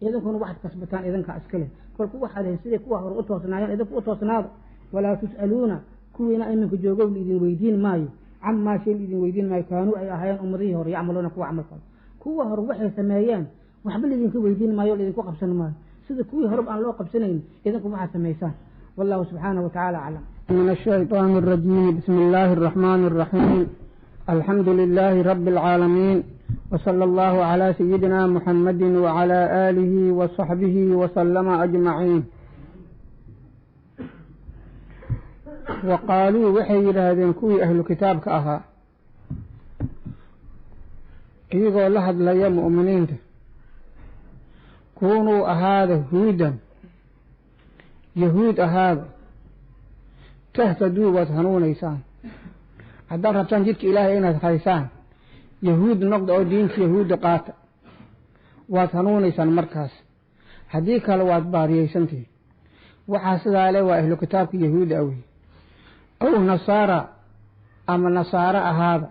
idinkuna waxaad kasbataan idinka iskale kolku waxaa leeyahay sidii kuwa hore u toosnaayeen idinku u toosnaado walaa tus'aluuna kuwiina iminka joogow liidin weydiin maayo camaa shay liidin weydiin maayo kaanuu ay ahaayeen ummadihii hore yacmaluuna kuwa camal falo kuwa hore waxay sameeyeen waxba liidinka weydiin maayo lidinku qabsan maayo sida kuwii horeba aan loo qabsanayn idinku waxaad samaysaan wallahu subxaanahu watacaala aclam من الشيطان الرجيم بسم الله الرحمن الرحيم الحمد لله رب العالمين وصلى الله على سيدنا محمد وعلى آله وصحبه وسلم أجمعين وقالوا وحي هذين كوي أهل كتاب كأها يقول لحد لي مؤمنين كونوا أهذا هودا يهود أهذا تهتدوا وتهنون إيسان حتى ربطان جدك إلهي إنا تخيسان يهود نقض أو دينك يهود قاطع وتهنون إيسان مركز حديك الواد باري إيسانتي وحاسد عليه وأهل كتابك يهود أوي أو نصارى أما نصارى هذا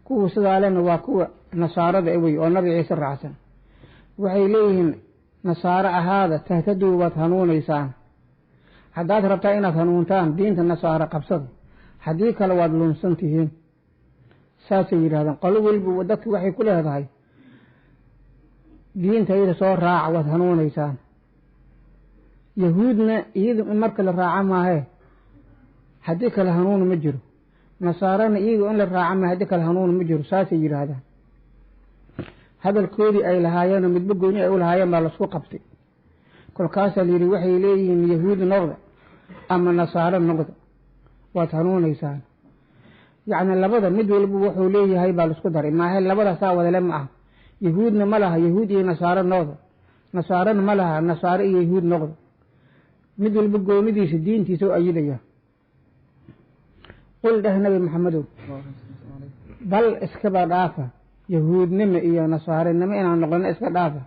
كو سد علينا وكو نصارى أوي ونبي عيسى الرعسن وحيليهم نصارى هذا تهتدوا وتهنون إيسان haddaad rabtaa inaad hanuuntaan diinta nasaara qabsada haddii kale waad lunsan tihiin saasay yidhahdeen qolo weliba dadku waxay ku leedahay diintayda soo raaca waad hanuunaysaan yahuudna iyada marka la raaca maahee haddii kale hanuun ma jiro nasaarana iyaga in la raaca maahe haddii kale hanuun ma jiro saasay yidhaahdaan hadalkoodii ay lahaayeen oo midba gooni ay u lahaayeen baa lasku qabtay kolkaasaa la yidhi waxay leeyihiin yahuud noqda ama nasaaro noqda waad hanuunaysaan yacni labada mid walba wuxuu leeyahay baa laisku daray maahe labadaasaa wadale ma aha yahuudna ma laha yahuud iyo nasaaro noqda nasaarona ma laha nasaaro iyo yahuud noqda mid walba goonidiisa diintiisa u ayidaya qul dheh nabi maxamedow bal iskaba dhaafa yahuudnimo iyo nasaaronimo inaan noqono iska dhaafa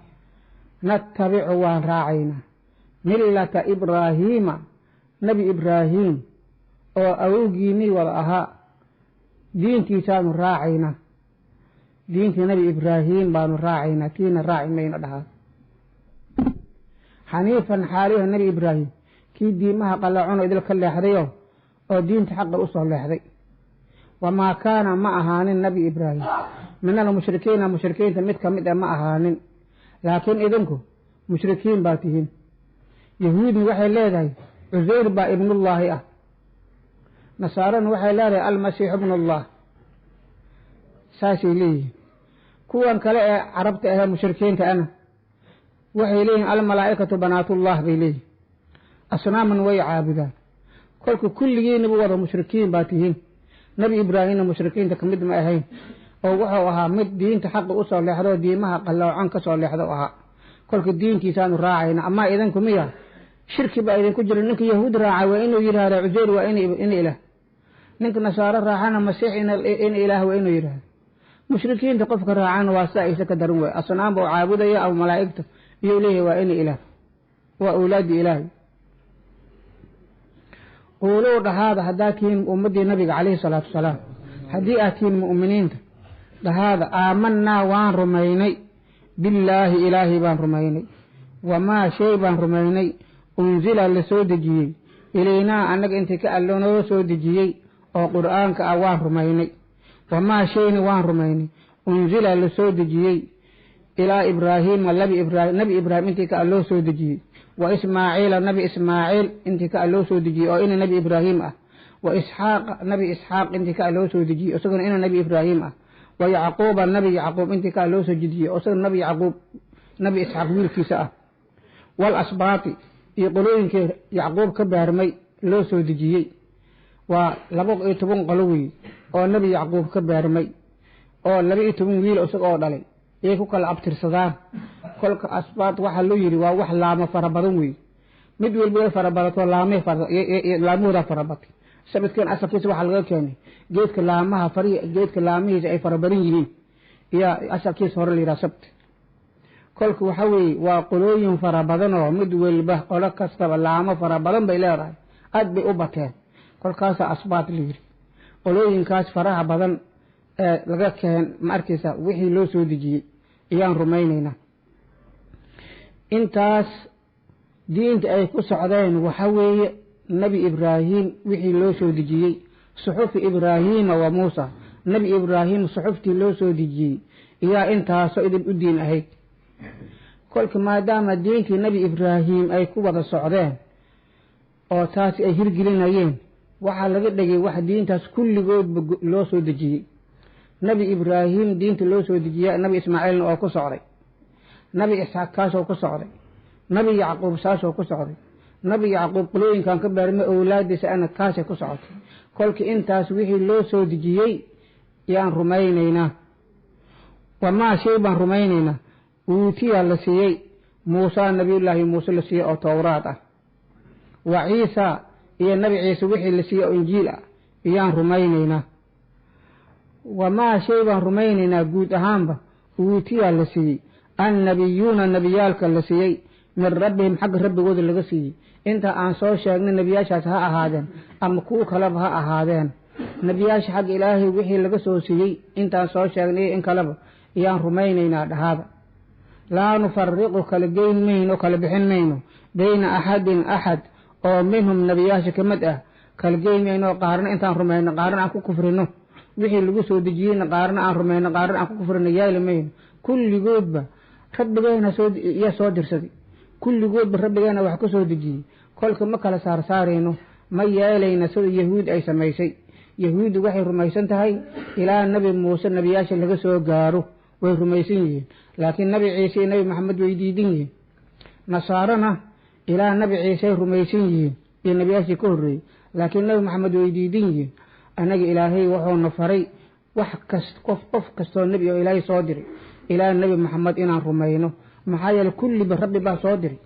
natabicu waan raacaynaa millata ibraahiima nebi ibraahim oo awowgiinii wada ahaa diintiisaanu raacaynaa diintii nebi ibraahim baanu raacaynaa tiina raaci mayno dhahaa xaniifan xaaliha nebi ibraahim kii diimaha qallaacuno idil ka leexdayo oo diinta xaqa u soo leexday wamaa kaana ma ahaanin nebi ibraahim min almushrikiina mushrikiinta mid ka mid a ma ahaanin laakiin idinku mushrikiin baa tihiin yahuudni waxay leedahay cuseyr baa ibnullaahi ah nasaarana waxay leedahay almasiixu ibnullah saasay leeyihiin kuwan kale ee carabta ahee mushrikiinta ana waxay leeyihiin almalaa'ikatu banaatullah bay leeyihin asnaaman way caabudaan kolka kulligiinaba wada mushrikiin baa tihiin nebi ibraahimna mushrikiinta ka mid ma ahayn oo wuxuu ahaa mid diinta xaqa u soo leexdoo diimaha qalloocan ka soo leexdo ahaa kolka diintiisaanu raacayna amaa idinku miya shirki baa idinku jira ninka yahuud raaca waa inuu yidhaahda cuseyr waa in ilaah ninka nasaaro raacana masiix in ilaah waa inuu yidhaahdo mushrikiinta qofka raacana waa saa aysa ka daran waay asnaam buu caabudaya ama malaa'igta iyuu leeyahay waa in ilaah waa awlaadi ilaahi quuluu dhahaada haddaad tihiin ummaddii nabiga calayhi salaatu wasalaam haddii aad tihiin mu'miniinta dhahaada aamanaa waan rumaynay billaahi ilaahay baan rumaynay wamaa shay baan rumaynay unsila la soo dejiyey ilaynaa annaga intii ka allo noo soo dejiyey oo qur'aanka ah waan rumaynay wamaa shayna waan rumaynay unsila la soo dejiyey ilaa ibraahiima nabi ibraahim intii ka alloo soo dejiyey wa ismaaciila nabi ismaaciil intii ka alloo soo dejiyey oo ina nabi ibraahim ah wa isxaaqa nabi isxaaq intii ka alloo soo dejiyey isaguna ina nabi ibraahim ah wa yacquuba nabi yacquub intii ka alloo soo dejiyey oo isaguna nabi yacquub nabi isxaaq wiilkiisa ah wal asbaati iyo qolooyinkii yacquub ka baarmay loo soo dejiyey waa 12 qolo wey oo nabi yacquub ka baarmay oo 12 wiil isagoo dhalay ay ku kala abtirsadaan kolka asbaat waxa loo yiri waa wax laamo fara badan wey mid walba fara badato laamooda fara badan sababkan asalkiisa waxa laga keenay geedka laamaha geedka laamihiisa ay fara badan yihiin iyo asalkiisa hore liira sabt kolka waxa weey waa qolooyin fara badan oo mid walba qolo kastaba laamo fara badan bay leedahay aad bay u bateen kolkaas asbaat liiri qolooyinkaas faraha badan ee laga keen ma arkaysa wixii loo soo dejiyey iyaan rumaynayna intaas diinta ay ku socdeen waxa weeye nebi ibraahim wixii loo soo dejiyey suxufi ibraahiima wa muusa nebi ibraahim suxuftii loo soo dejiyey iyaa intaasoo idin u diin ahayd kolka maadaama diinkii nebi ibraahim ay ku wada socdeen oo taasi ay hirgelinayeen waxaa laga dhigay wax diintaas kulligoodba loo soo dejiyey nebi ibraahim diinta loo soo dejiya nebi ismaaciilna oo ku socday nebi isxaaq kaasoo ku socday nebi yacquub saasoo ku socday nebi yacquub qolooyinkan ka baarma owlaadiisa ana kaasay ku socotay kolka intaas wixii loo soo dejiyey yaan rumaynaynaa wamaa shay baan rumaynaynaa uutiyaa la siiyey muusaa nabiyullaahi muuse la siiyey oo towraad ah wa ciisa iyo nebi ciise wixii la siiyey oo injiil ah iyaan rumaynaynaa wamaa shay baan rumaynaynaa guud ahaanba uutiyaa la siiyey annabiyuuna nebiyaalka la siiyey min rabbihim xagga rabbigooda laga siiyey inta aan soo sheegnay nebiyaashaas ha ahaadeen ama kuwo kaleba ha ahaadeen nebiyaasha xagga ilaahay wixii laga soo siiyey intaan soo sheegnay in kaleba iyaan rumaynaynaa dhahaada laa nufariqu kala geyn mayno kala bixin mayno bayna axadin axad oo minhum nebiyaasha ka mid ah kala geyn mayno qaarna intaan rumayno qaarna aan ku kufrino wixii lagu soo dejiyeyna qaarna aan rumayno qaarna aan ku kufrino yaali mayno kulligoodba rabbigeena iya soo dirsaday kulligoodba rabbigeena wax ku soo dejiyey kolka ma kala saarsaarayno ma yeelayna sida yahuud ay samaysay yahuuddu waxay rumaysan tahay ilaa nebi muuse nebiyaasha laga soo gaaro way rumaysan yihiin laakiin nebi ciise iyo nebi maxamed way diidan yihiin nasaarana ilaa nebi ciisey rumaysan yihiin iyo nebiyaashii ka horreeyey laakiin nebi maxamed way diidan yihiin annaga ilaahay wuxuuna faray wax qof kastoo nebi oo ilaahay soo diray ilaa nebi maxamed inaan rumayno maxaa yeele kulliba rabbi baa soo diray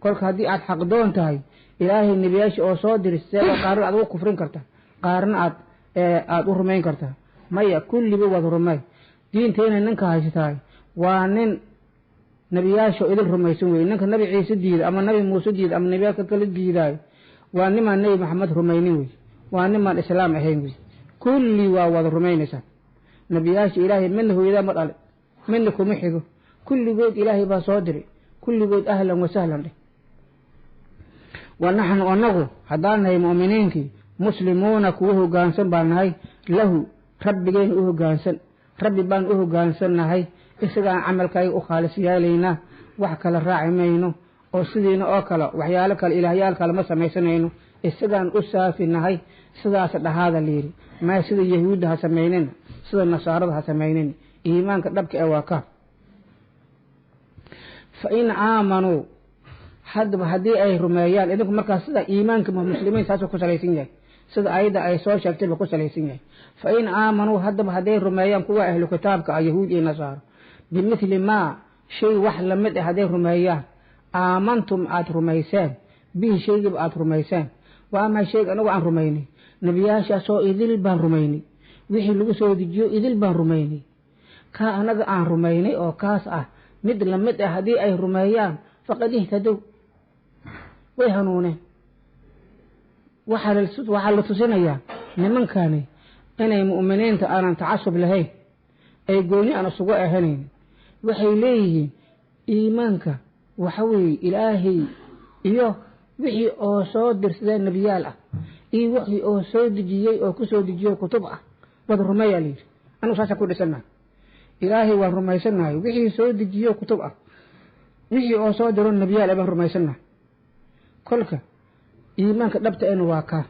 kolka haddii aad xaqdoon tahay ilaahay nebiyaasha oo soo diray seeba qaarna aad ugu kufrin karta qaarna aad u rumayn kartaa maya kulliba wada rumay diintayna ninka haysatahay waa nin nebiyaasha idin rumaysan weye ninka nebi ciise diida ama nebi muuse diida ama nebiyaalka kala diidaayo waa nimaan nebi maxamed rumaynin wey waa nimaan islaam ahayn wey kulli waa wada rumaynaysaa nebiyaasha ilaahay midna hooyadaa ma dhale midna kuma xigo kulligood ilaahay baa soo diray kulligood ahlan wa sahlan dheh wa naxnu anagu haddaan nahay mu'miniinkii muslimuuna kuwa hoggaansan baan nahay lahu rabbigeena u hoggaansan rabbi baan u hoggaansan nahay isagaan camalkayga u khaalis yeelaynaa wax kala raaci mayno oo sidiina oo kale waxyaalo kale ilaahyaal kale ma samaysanayno isagaan u saafi nahay sidaas dhahaada layidhi maa sida yahuudda ha samaynina sida nasaarada ha samaynina iimaanka dhabka ee waa ka fa in aamanuu haddaba haddii ay rumeeyaan idinku markaas sida iimaanka muslimiin saasuu ku salaysan yahay sida ayadda ay soo sheegtay ba ku salaysan yahay fa in aamanuu haddaba hadday rumeeyaan kuwa ahlu kitaabka ah yahuud iyo nasaaro bimithli maa shay wax lamid ah hadday rumeeyaan aamantum aad rumayseen bihi shaygiiba aad rumayseen waa maa shayga anagu aan rumaynay nebiyaashaasoo idil baan rumaynay wixii lagu soo dejiyo idil baan rumaynay kaa anaga aan rumaynay oo kaas ah mid lamid ah haddii ay rumeeyaan faqad ihtadow way hanuuneen waxaa la tusinayaa nimankani inay mu'miniinta aanan tacasub lahayn ay gooni aan isugu ahanayn waxay leeyihiin iimaanka waxa weeye ilaahay iyo wixii oo soo dirsadeen nebiyaal ah iyo wixii oo soo dejiyey oo ku soo dejiyo kutub ah wada rumeeyaa layidhi anugu saasa ku dhisannahay ilaahay waan rumaysannahay wixii soo dejiyo kutub ah wixii oo soo diro nebiyaal ah baan rumaysannahay kolka iimaanka dhabta ena waa kaa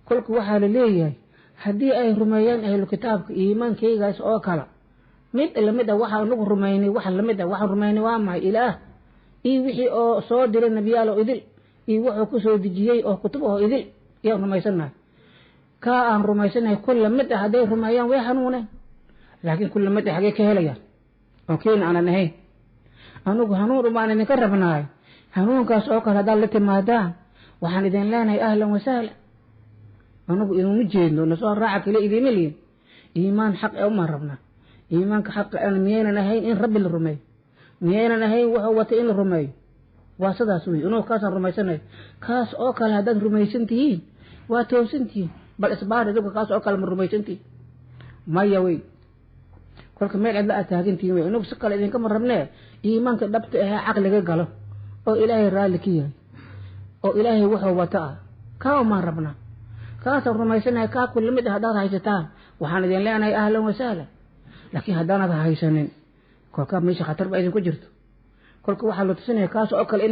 kolka waxaa la leeyahay haddii ay rumeeyaan ahlu kitaabka iimaankaygaas oo kala mid lamid ah waxaan nagu rumaynay wax lamid ah waxaan rumaynay waa maxay ilaah iyo wixii oo soo diray nebiyaal oo idil iyo wuxuu ku soo dejiyey oo kutub oo idil ayaan rumaysannahay kaa aan rumaysannahay kul lamid ah hadday rumeeyaan way hanuuneen laakiin kul lamid ah xagee ka helayaan oo keena aanan ahayn anugu hanuun umaan idinka rabnaay hanuunkaas oo kale haddaad la timaadaan waxaan idin leenahay ahlan wa sahlan anugu idinma jeedno nasoo raaca kale idiima lihin iimaan xaq ee umaan rabnaa iimaanka xaqa ana miyaynan ahayn in rabbi la rumeeyo miyaynan ahayn wuxuu watay in la rumeeyo waa sidaas wey anugu kaasaan rumaysanayo kaas oo kale haddaad rumaysan tihiin waa toosan tihiin bal isbaar idinku kaas oo kale ma rumaysan tihiin maya wey kolka meel cidla aad taagan tihiin wey anugu si kale idinkama rabnee iimaanka dhabta ahee caqliga galo oo ilaahay raalli ka yahay oo ilaahay wuxuu wata ah kaa maan rabnaa kaasaan rumaysanahay kaa ku lamid ah haddaad haysataan waxaan idin leenahay ahlan wasahlan laakiin haddaanad haysanin kolkaa meesha khatar ba idinku jirto kolka waxaa la tusinaya kaas oo kale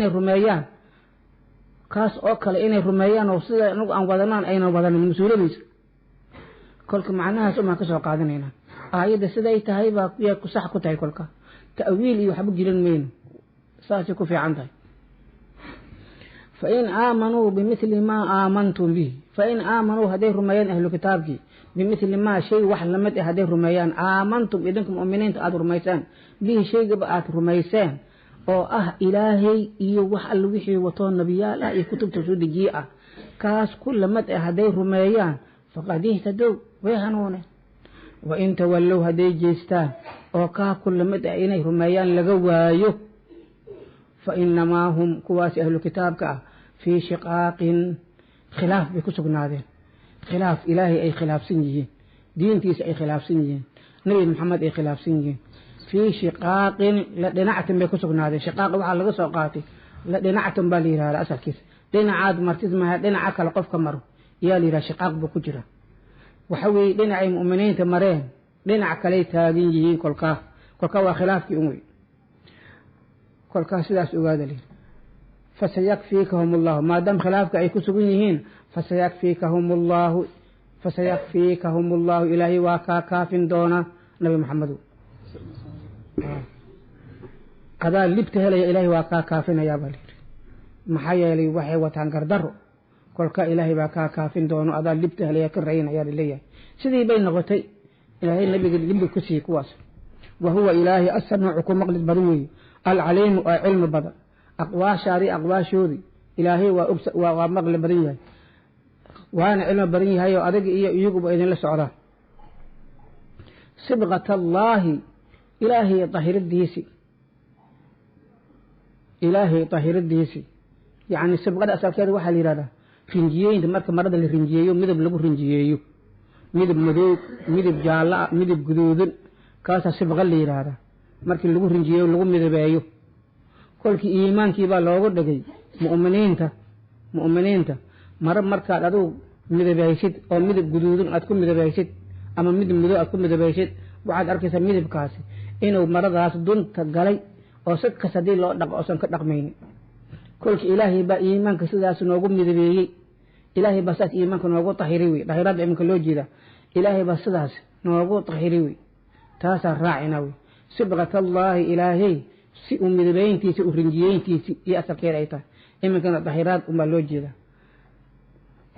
inay rumeeyaan oo sida anagu aan wadanaan aynan wadanin mas-uuladiisa kolka macnahaas umaan ka soo qaadanaynaa aayadda siday tahay baa yaa ku sax ku tahay kolka ta'wiil iyo waxba gelin mayno saasay ku fiican tahay fain aamanuu bimithli maa aamantum bihi fain aamanuu hadday rumeeyaan ahlu kitaabkii bimithli maa shay wax lamid ah hadday rumeeyaan aamantum idinku mu'miniinta aada rumaysaan bihi shaygaba aada rumayseen oo ah ilaahay iyo wax alla wixii watoo nabiyaal ah iyo kutubta soo dejiye ah kaas ku lamid ah hadday rumeeyaan faqad ihtadow way hanuuneen wain tawallow hadday jeestaan oo kaa ku lamid ah inay rumeeyaan laga waayo fa inamaa hum kuwaasi ahlu kitaabka ah fii shiqaaqin khilaaf bay ku sugnaadeen khilaaf ilaahay ay khilaafsan yihiin diintiisa ay khilaafsan yihiin nabi maxamed ay khilaafsan yihiin fii shiqaaqin la dhinactan bay ku sugnaadeen shiqaaqa waxaa laga soo qaatay la dhinactan baa la yidhahda asalkiisa dhinacaad martid maaha dhinaca kale qofka maro yaa la yidhaha shiqaaq buu ku jira waxa weeye dhinacay mu'miniinta mareen dhinac kaley taagan yihiin kolkaa waa khilaafkii un wey kolkaa sidaas ogaada layidhi fasayakfiikahum allahu maadaama khilaafka ay ku sugan yihiin fasayakfiikahum allahu ilaahay waa kaa kaafin doonaa nabi maxamedow adaa libta helaya ilaahay waa kaa kaafinayaa baa layidhi maxaa yeelay waxay wataan gardaro kolka ilaahay baa kaa kaafin doono adaa libta helaya ka raynayaa laleeyahay sidii bay noqotay ilaahay nabiga libbi ku siiyey kuwaas wa huwa ilaahay asamiicu ku maqlid badan weeye alcaliimu oo cilmi badan aqwaashaadii aqwaashoodii ilaahay waa maqli badan yahay waana cilmi badan yahay oo adiga iyo iyaguba idinla socdaan sibqat allaahi ilaahay tahiradiisi yacni sibqada asalkeeda waxaa la yidhahdaa rinjiyeynta marka marada la rinjiyeeyo midab lagu rinjiyeeyo midab madow midab jaalla ah midab guduudan kaasaa sibqa la yidhaahdaa markii lagu rinjiyeeyo lagu midabeeyo kolkii iimaankiibaa loogu dhigay mu'miniinta mara markaad adigu midabaysid oo midab guduudan aad ku midabaysid ama midab madow aad ku midabaysid waxaad arkaysaa midabkaasi inuu maradaas dunta galay oo si kas haddii loo dhaqo oosan ka dhaqmaynin kolkii ilaahay baa iimaanka sidaas noogu midabeeyey ilaahay baa sidaas iimaanka noogu tahiri wey tahiraadda iminka loo jeeda ilaahay baa sidaas noogu tahiri wey taasaa raacina wey sibqatallaahi ilaahay si uu midabeyntiisi u rinjiyeyntiisi iyo asalkeeda ay tahay iminkana tahiraad unbaa loo jeeda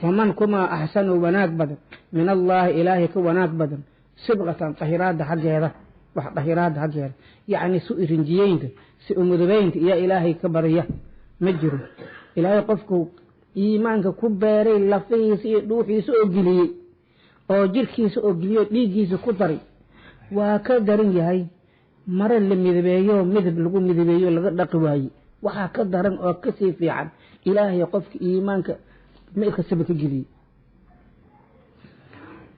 waman kumaa axsanu wanaag badan min allaahi ilaahay ka wanaag badan sibqatan tahiraadda xaggeeda wax tahiraadda xaggeeda yacni si rinjiyeynta si u midabeynta iyo ilaahay ka bariya ma jiro ilaahay qofku iimaanka ku beeray lafihiisa iyo dhuuxiisa oo geliyey oo jirkiisa oo geliyey oo dhiiggiisa ku daray waa ka daran yahay mare la midabeeyo midab lagu midabeeyo laga dhaqi waaye waxaa ka daran oo kasii fiican ilaahay qofka iimaanka meelkastaba ka geliyey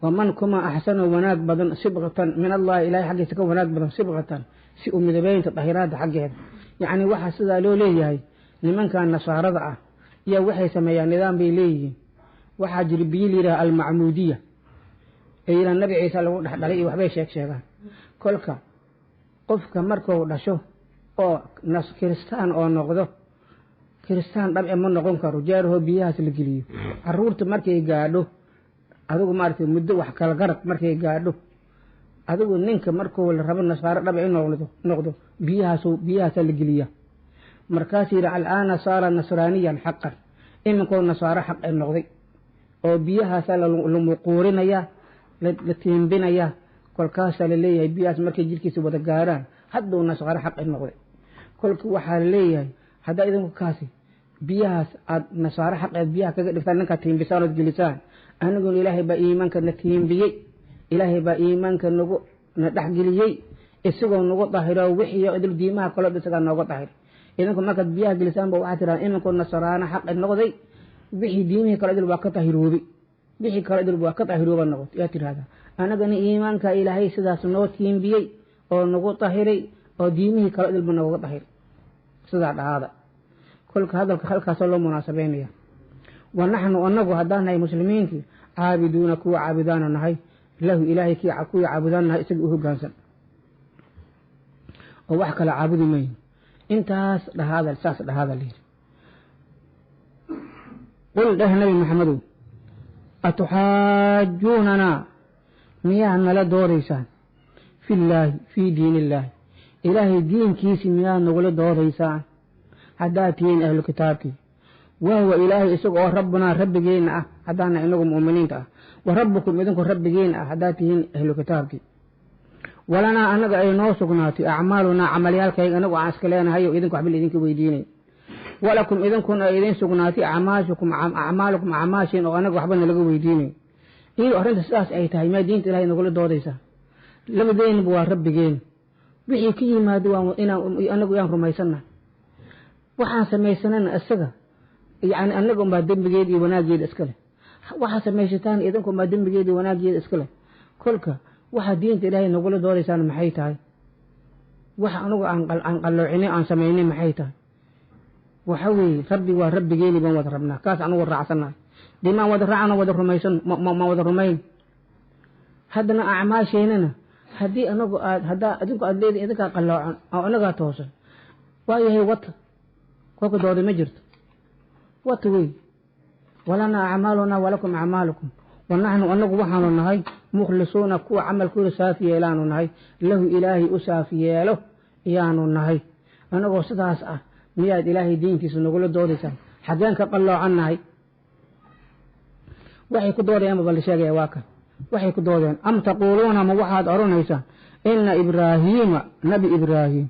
waman kuma axsanu wanaag badan sibqatan min allahi ilahay xaggiisa ka wanaag badan sibqatan si u midabeynta tahiraadda xaggeeda yacni waxaa sidaa loo leeyahay nimankan nasaarada ah iyo waxay sameeyaan nidaam bay leeyihiin waxaa jira biyo layidhaha almacmuudiya ee yidhaha nabi ciise lagu dhex dhalay iyo waxbay sheegaan kolka qofka markuu dhasho oo kiristaan oo noqdo kiristaan dhabce ma noqon karo jeerahoo biyahaas la geliyo caruurta markay gaadho adigu maaragtay muddo wax kala garad markay gaadho adigu ninka markuu la rabo nasaaro dhabce in noqdo biyahaasaa la geliya markaas yidhi al'aana saara nasraaniyan xaqan iminkoo nasaaro xaq ay noqday oo biyahaasaa lamuquurinayaa la tiimbinayaa kolkaasaa laleeyahay biyahaas markay jirkiisa wada gaarhaan hadduu nasaaro xaq ay noqday kolka waxaa laleeyahay haddaa idinku kaasi biyahaas aad nasaaro xaqeed biyaha kaga dhigtaan ninkaa tiimbisaan ood gelisaan aniguna ilaahay baa iimaanka na tiimbiyey ilaahay baa iimaanka na dhexgeliyey isagoo nagu dahiro wixiyo idil diimaha kaloo isagaa nooga dahir idinku markaad biyaha gelisaan ba waxaa tiraa iminkoo nasaraano xaqe noqday wixii diimihii kale idil waa ka dahiroobay wixii kale idil waa ka dahirooba noqotay yaa tirahdaa anagana iimaanka ilaahay sidaas noo tiimbiyey oo nagu dahiray oo diimihii kale idilba nooga dahiray sidaa dhahaada kolka hadalka halkaasoo loo munaasabeynaya wa naxnu anagu haddaan nahay muslimiintii caabiduuna kuwa caabudaanu nahay lahu ilaahay kuwii caabudaan nahay isaga u hoggaansan oo wax kale caabudi mayno intaas dhahaada saas dhahaada layidhi qul dheh nabi maxamedow atuxaajuunanaa miyaad nala doodaysaan fillaahi fii diini illaahi ilaahay diinkiisii miyaad nagula doodaysaan haddaad tihiin ahlu kitaabkii wahuwa ilaahay isaga oo rabbunaa rabbigeenna ah haddaana inagu mu'miniinta ah wa rabbukum idinku rabbigeena ah haddaad tihiin ahlu kitaabkii walanaa annaga ay noo sugnaatay acmaalunaa camalyaalkayga anagu aan iska leenahayo idinku waxba laidinka weydiinay walakum idinkuna ay idin sugnaatay acmaalukum acmaashiin oo anaga waxba nalaga weydiinay iyadoo arrinta sidaas ay tahay maa diinta ilahay nagula doodaysaa labadeenba waa rabbigeena wixii ka yimaado anagu yaan rumaysannahay waxaan samaysanana isaga yani annaga unbaa dembigeeda iyo wanaageeda iska leh waxaa samaysataan idinku unbaa dembigeeda iyo wanaageeda iska leh kolka waxaa diinta ilaahay nagula doodaysaan maxay tahay waxa anagu aan qalloocinin aan samaynin maxay tahay waxa weeye rabbi waa rabbigeeni baan wada rabnaa kaas anugu raacsannahay dee maan wada raacano wada rumaysan ma wada rumayn haddana acmaasheenana haddii anagu adinku aad leediin idinkaa qalloocan oo anagaa toosan waayahay wata kolka dooda ma jirto wata wey walanaa acmaalunaa walakum acmaalukum wa naxnu anagu waxaanu nahay mukhlisuuna kuwa camalkooda saafi yeelaanu nahay lahu ilaahay u saafi yeelo iyaanu nahay anagoo sidaas ah miyaad ilaahay diinkiisa nagula doodaysaan xaggeen ka qalloocan nahay waxay ku doodayaan bal sheegaya waa kan waxay ku doodeen am taquuluuna ma waxaad oranaysaan ina ibraahiima nabi ibraahim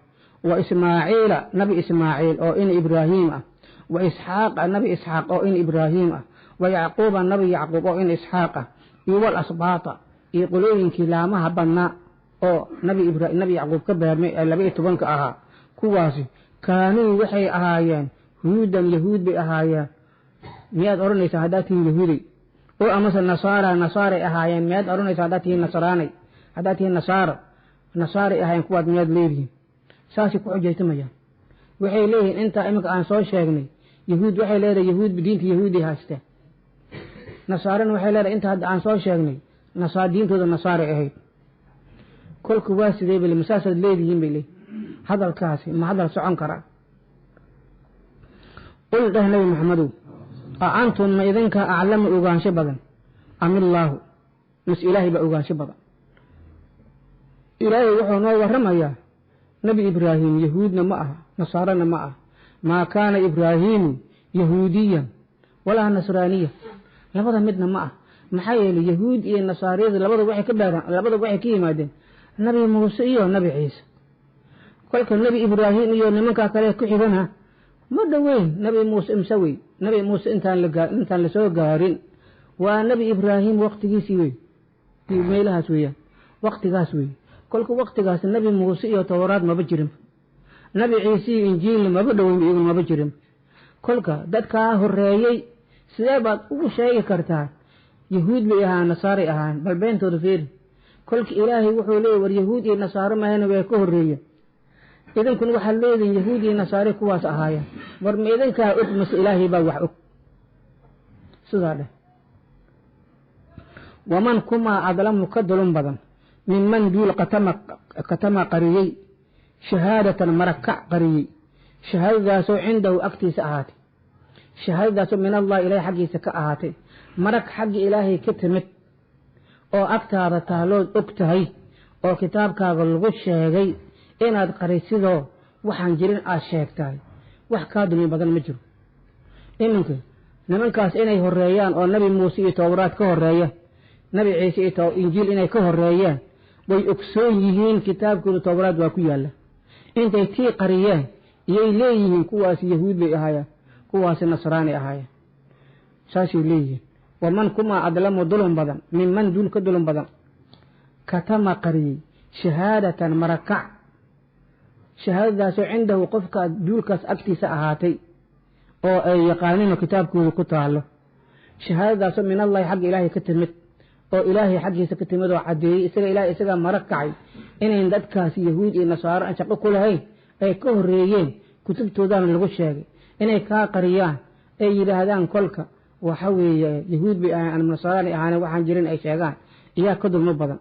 wa ismaaciila nabi ismaaciil oo in ibraahiim ah wa isxaaqa nabi isxaaq oo in ibraahiim ah wa yacquuba nabi yacquub oo in isxaaq ah iyo wal asbaata iyo qolooyinkii laamaha badnaa oo nabi yacquub ka beermay ee 12 ahaa kuwaasi kaanuu waxay ahaayeen huudan yahuud bay ahaayeen miyaad oranaysaa haddaad tihiin yahuuday oo amase nasaaray ahaayeen miyaad oranaysaa haddaad tihiin nasraanay haddaad tihiin nasaaray ahaayeen kuwaad miyaad leedihiin saasay ku xujaytamayaan waxay leeyihiin intaa iminka aan soo sheegnay yahuud waxay leedahay yahuud diinta yahuuday haysteen nasaarana waxay leedahay inta hadda aan soo sheegnay diintooda nasaaray ahayd kolka waa sidee bale masaasaad leedihiin bay leeyihin hadalkaasi ma hadal socon karaa qul dheh nabi maxamedow a antum ma idinka aclamu ogaansho badan am illaahu mas ilaahay baa ogaansho badan ilaahay wuxuu noo warramayaa nabi ibraahim yahuudna ma aha nasaarana ma aha maa kaana ibraahiimu yahuudiyan walaa nasraaniya labada midna ma ah maxaa yeelay yahuud iyo nasaariyada labada waxay ka yimaadeen nabi muuse iyo nabi ciise kolka nabi ibraahim iyo nimankaa kale ku xigana ma dhoweyn nabi muuse imsawey nabi muuse intaan la soo gaarin waa nabi ibraahim waqtigiisii wey meelahaas weeyaan waqtigaas wey kolka waqtigaas nabi muuse iyo towraad maba jirin nabi ciise iyo injiilna maba dhoweyn iyagu maba jirin kolka dadkaa horeeyey sidee baad ugu sheegi kartaa yahuud bay ahaan nasaaray ahaan bal beentooda fiiri kolka ilaahay wuxuu leeyahy war yahuud iyo nasaaro mahayna way ka horreeyeen idinkuna waxaad leedihin yahuud iyo nasaare kuwaas ahaayeen war ma idinkaa og mase ilaahay baa wax og sidaa dheh waman kumaa adlamu ka dulun badan minman duul katama qariyey shahaadatan marakac qariyey shahaadadaasoo cindahu agtiisa ahaatay shahaadadaasoo min allah ilaahay xaggiisa ka ahaatay marag xagga ilaahay ka timid oo agtaada taalood og tahay oo kitaabkaaga lagu sheegay inaad qarisidoo waxaan jirin aad sheegtahay wax kaa dumi badan ma jiro iminka nimankaas inay horeeyaan oo nabi muuse iyo towraad ka horeeya nabi ciise iyo injiil inay ka horeeyaan way ogsoon yihiin kitaabkooda towraad waa ku yaalla intay tii qariyeen iyay leeyihiin kuwaasi yahuud bay ahaayeen kuwaasi nasraani ahaayeen saasay leeyihiin waman kumaa adlamu dulun badan minman duul ka dulun badan katama qariyey shahaadatan marakac shahaadadaasoo cindahu qofka duulkaas agtiisa ahaatay oo ay yaqaanino kitaabkooda ku taalo shahaadadaasoo min allahi xagga ilaahay ka timid oo ilaahay xaggiisa ka timid oo caddeeyey isagaa marag kacay inayn dadkaasi yahuud iyo nasaaro aan shaqo ku lahayn ay ka horreeyeen kutubtoodaana lagu sheegay inay kaa qariyaan ay yidhaahdaan kolka waxa weeye yahuud bay ahaan nasaraani ahaane waxaan jirin ay sheegaan iyaa ka dulmo badan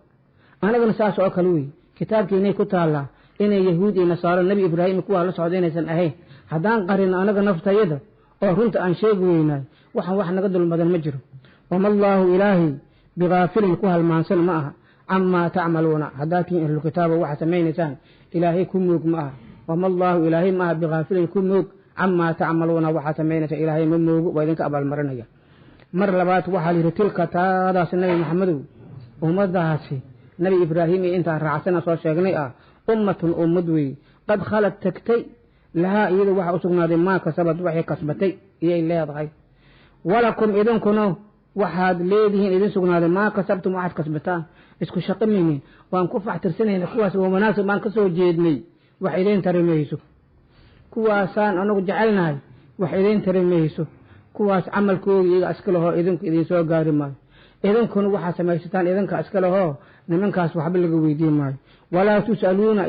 anagana saas oo kale wey kitaabkiinay ku taallaa inay yahuud iyo nasaaro nebi ibraahim kuwaa la socda inaysan ahayn haddaan qarin anaga naftayada oo runta aan sheegi weynaay waxaan wax naga dulmadan ma jiro wama allaahu ilaahay bigaafilin ku halmaansan ma aha camaa tacmaluuna haddaad tihiin ahlulkitaaba waxaa samaynaysaan ilaahay ku moog ma aha wama allaahu ilaahay ma aha bigaafilin ku moog camaa tacmaluuna waxaa samaynaysaa ilaahay ma moogo waa idinka abaalmarinaya mar labaad waxaa la yidhi tilka taadaas nabi maxamedow ummadaasi nabi ibraahim iyo intaan raacsana soo sheegnay ah ummatun ummad wey qad khalad tagtay lahaa iyada waxa u sugnaaday maa kasabad waxay kasbatay iyay leedahay walakum idinkuna waxaad leedihiin idin sugnaaday maa kasabtum waxaad kasbataan isku shaqo minin waan ku faxtirsanayna kuwaas waa wanaagsan baan ka soo jeednay wax idin tari mayso kuwaasaan anagu jecelnahay wax idin tari mayso kuwaas camalkooda iyaga iska lahoo idinku idin soo gaari maayo idinkuna waxaa samaysataan idinka iska lahoo nimankaas waxba laga weydiin maayo walaa tus'aluuna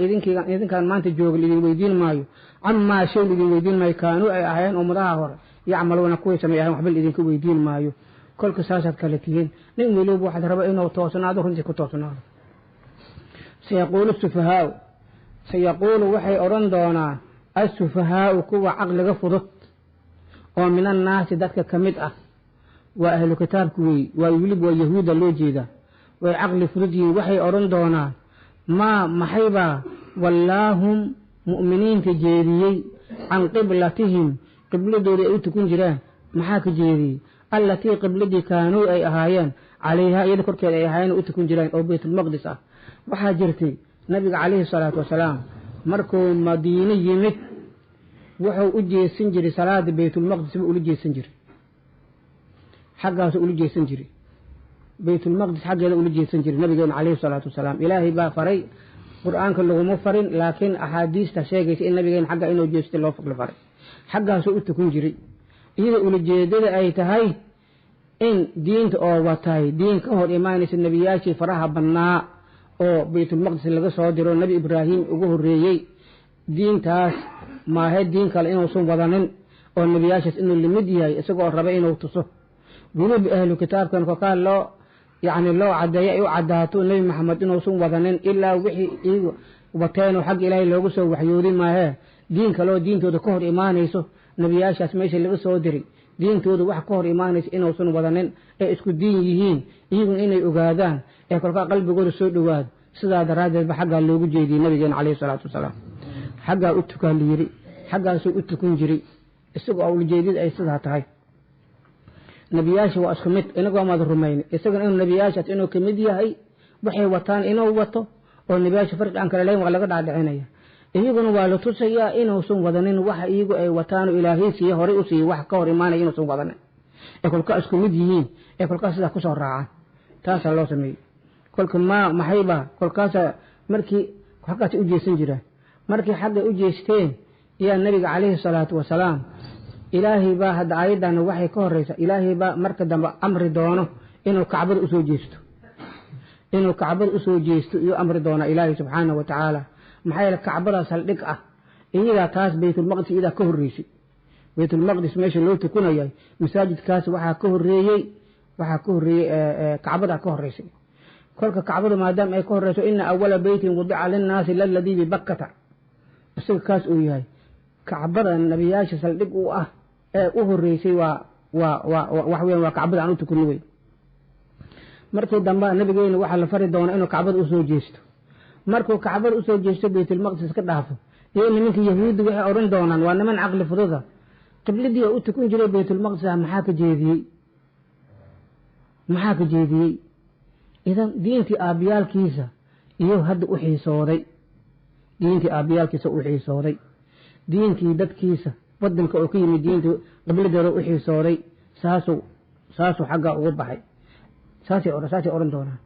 idinkaan maanta jooga idin weydiin maayo camaa shay idin weydiin maayo kaanuu ay ahaayeen ummadaha hore yacmaluuna kuway samay ahayn waxba idinka weydiin maayo kolka saasaad kale tihiin nin weliba waxaad raba inuu toosnaado runtii ku toosnaado sayaquulu waxay odhan doonaan assufahaau kuwa caqliga fudud oo min annaasi dadka ka mid ah waa ahlu kitaabku wey waa weliba waa yahuuda loo jeedaa way caqli fudud yihiin waxay odhan doonaan maxaybaa wallaahum mu'miniinta jeediyey can qiblatihim qibladooda ay u tukun jiraan maxaa ka jeediyey allatii qibladii kaanuu ay ahaayeen calayhaa iyada korkeeda ay ahaayeen u tukun jiraan oo baytulmaqdis ah waxaa jirtay nabiga calayhi salaatu wasalaam markuu madiine yimid wuxuu u jeesan jiray salaada baytulmaqdis buu ula jeesan jiray xaggaasuu ula jeesan jiray baytulmaqdis xaggeeda ula jeesan jiray nabigeena calayhi salaatu wasalaam ilaahay baa faray qur-aanka laguma farin laakiin axaadiista sheegaysa in nabigeena xagga inuu jeestay loo faray xaggaasuu u tukun jiray iyada ulajeedada ay tahay in diinta oo watay diin ka hor imaanaysa nebiyaashii faraha bannaa oo baytulmaqdis laga soo diro nebi ibraahim ugu horreeyey diintaas maahe diin kale inuusan wadanin oo nebiyaashaas inuu limid yahay isagoo raba inuu tuso weliba ahlu kitaabkan kokaa loo cadeeyo ay u caddaato nebi maxamed inuusan wadanin ilaa wixii iyagu wateenoo xagga ilaahay loogu soo waxyoodin maahee diin kaleoo diintooda ka hor imaanayso nebiyaashaas meesha laga soo diray diintooda wax ka hor imaanaysa inuusan wadanin ee isku diin yihiin iyaguna inay ogaadaan ee kolkaa qalbigooda soo dhowaado sidaa daraaddeedba xaggaa loogu jeediyey nabigeena calayhi salaatu wasalaam xaggaa u tukaa la yidhi xaggaasuu u tukun jiray isaga oo ulajeedada ay sidaa tahay nebiyaasha waa isku mid inagoo maad rumayna isagana inuu nebiyaashaas inuu ka mid yahay waxay wataan inuu wato oo nebiyaasha farqi aan kale lahayn waa laga dhaadhicinaya iyaguna waa la tusayaa inuusan wadanin waxa iyagu ay wataanoo ilaahay siiye horay u siiyey wax ka hor imaanaya inuusan wadanin ee kolkaa isku mid yihiin ee kolkaas sidaa kusoo raacaan taasaa loo sameeyey kolka maxaybaa kolkaasa markii xaggaasay u jeesan jiraan markii xaggay u jeesteen yaa nabiga calayhi salaatu wasalaam ilaahay baa hadda aayaddaana waxay ka horraysa ilaahay baa marka dambe amri doono inuu kacbada usoo jeesto iyo amri doona ilaahay subxaanahu wa tacaala maxaa yeele kacbadaas saldhig ah iyadaa taas baytulmaqdis iyadaa ka horreysay baytulmaqdis meesha loo tukunayay masaajidkaas waxaa ka horreeyey kacbadaa ka horreysay kolka kacbada maadaama ay ka horreyso ina awala beytin wudica linnaasi laladii bibakkata isaga kaas uu yahay kacbada nebiyaasha saldhig u ah ee u horreysay wax weyan waa kacbada aan u tukunno wey markii dambe nabigeena waxaa la fari doonaa inuu kacbada usoo jeesto markuu kacbada usoo jeesto baytulmaqdis ka dhaafo iyo nimanka yahuudda waxay odhan doonaan waa niman caqli fududa qibladii oo u tukun jiray baytulmaqdis ah maxaa ka jeediyey idan diintii aabbiyaalkiisa iyo hadda u xiisooday diintii dadkiisa wadanka oo ka yimid diinta qibladeeda u xiisooday saasuu xaggaa ugu baxay saasay odhan doonaan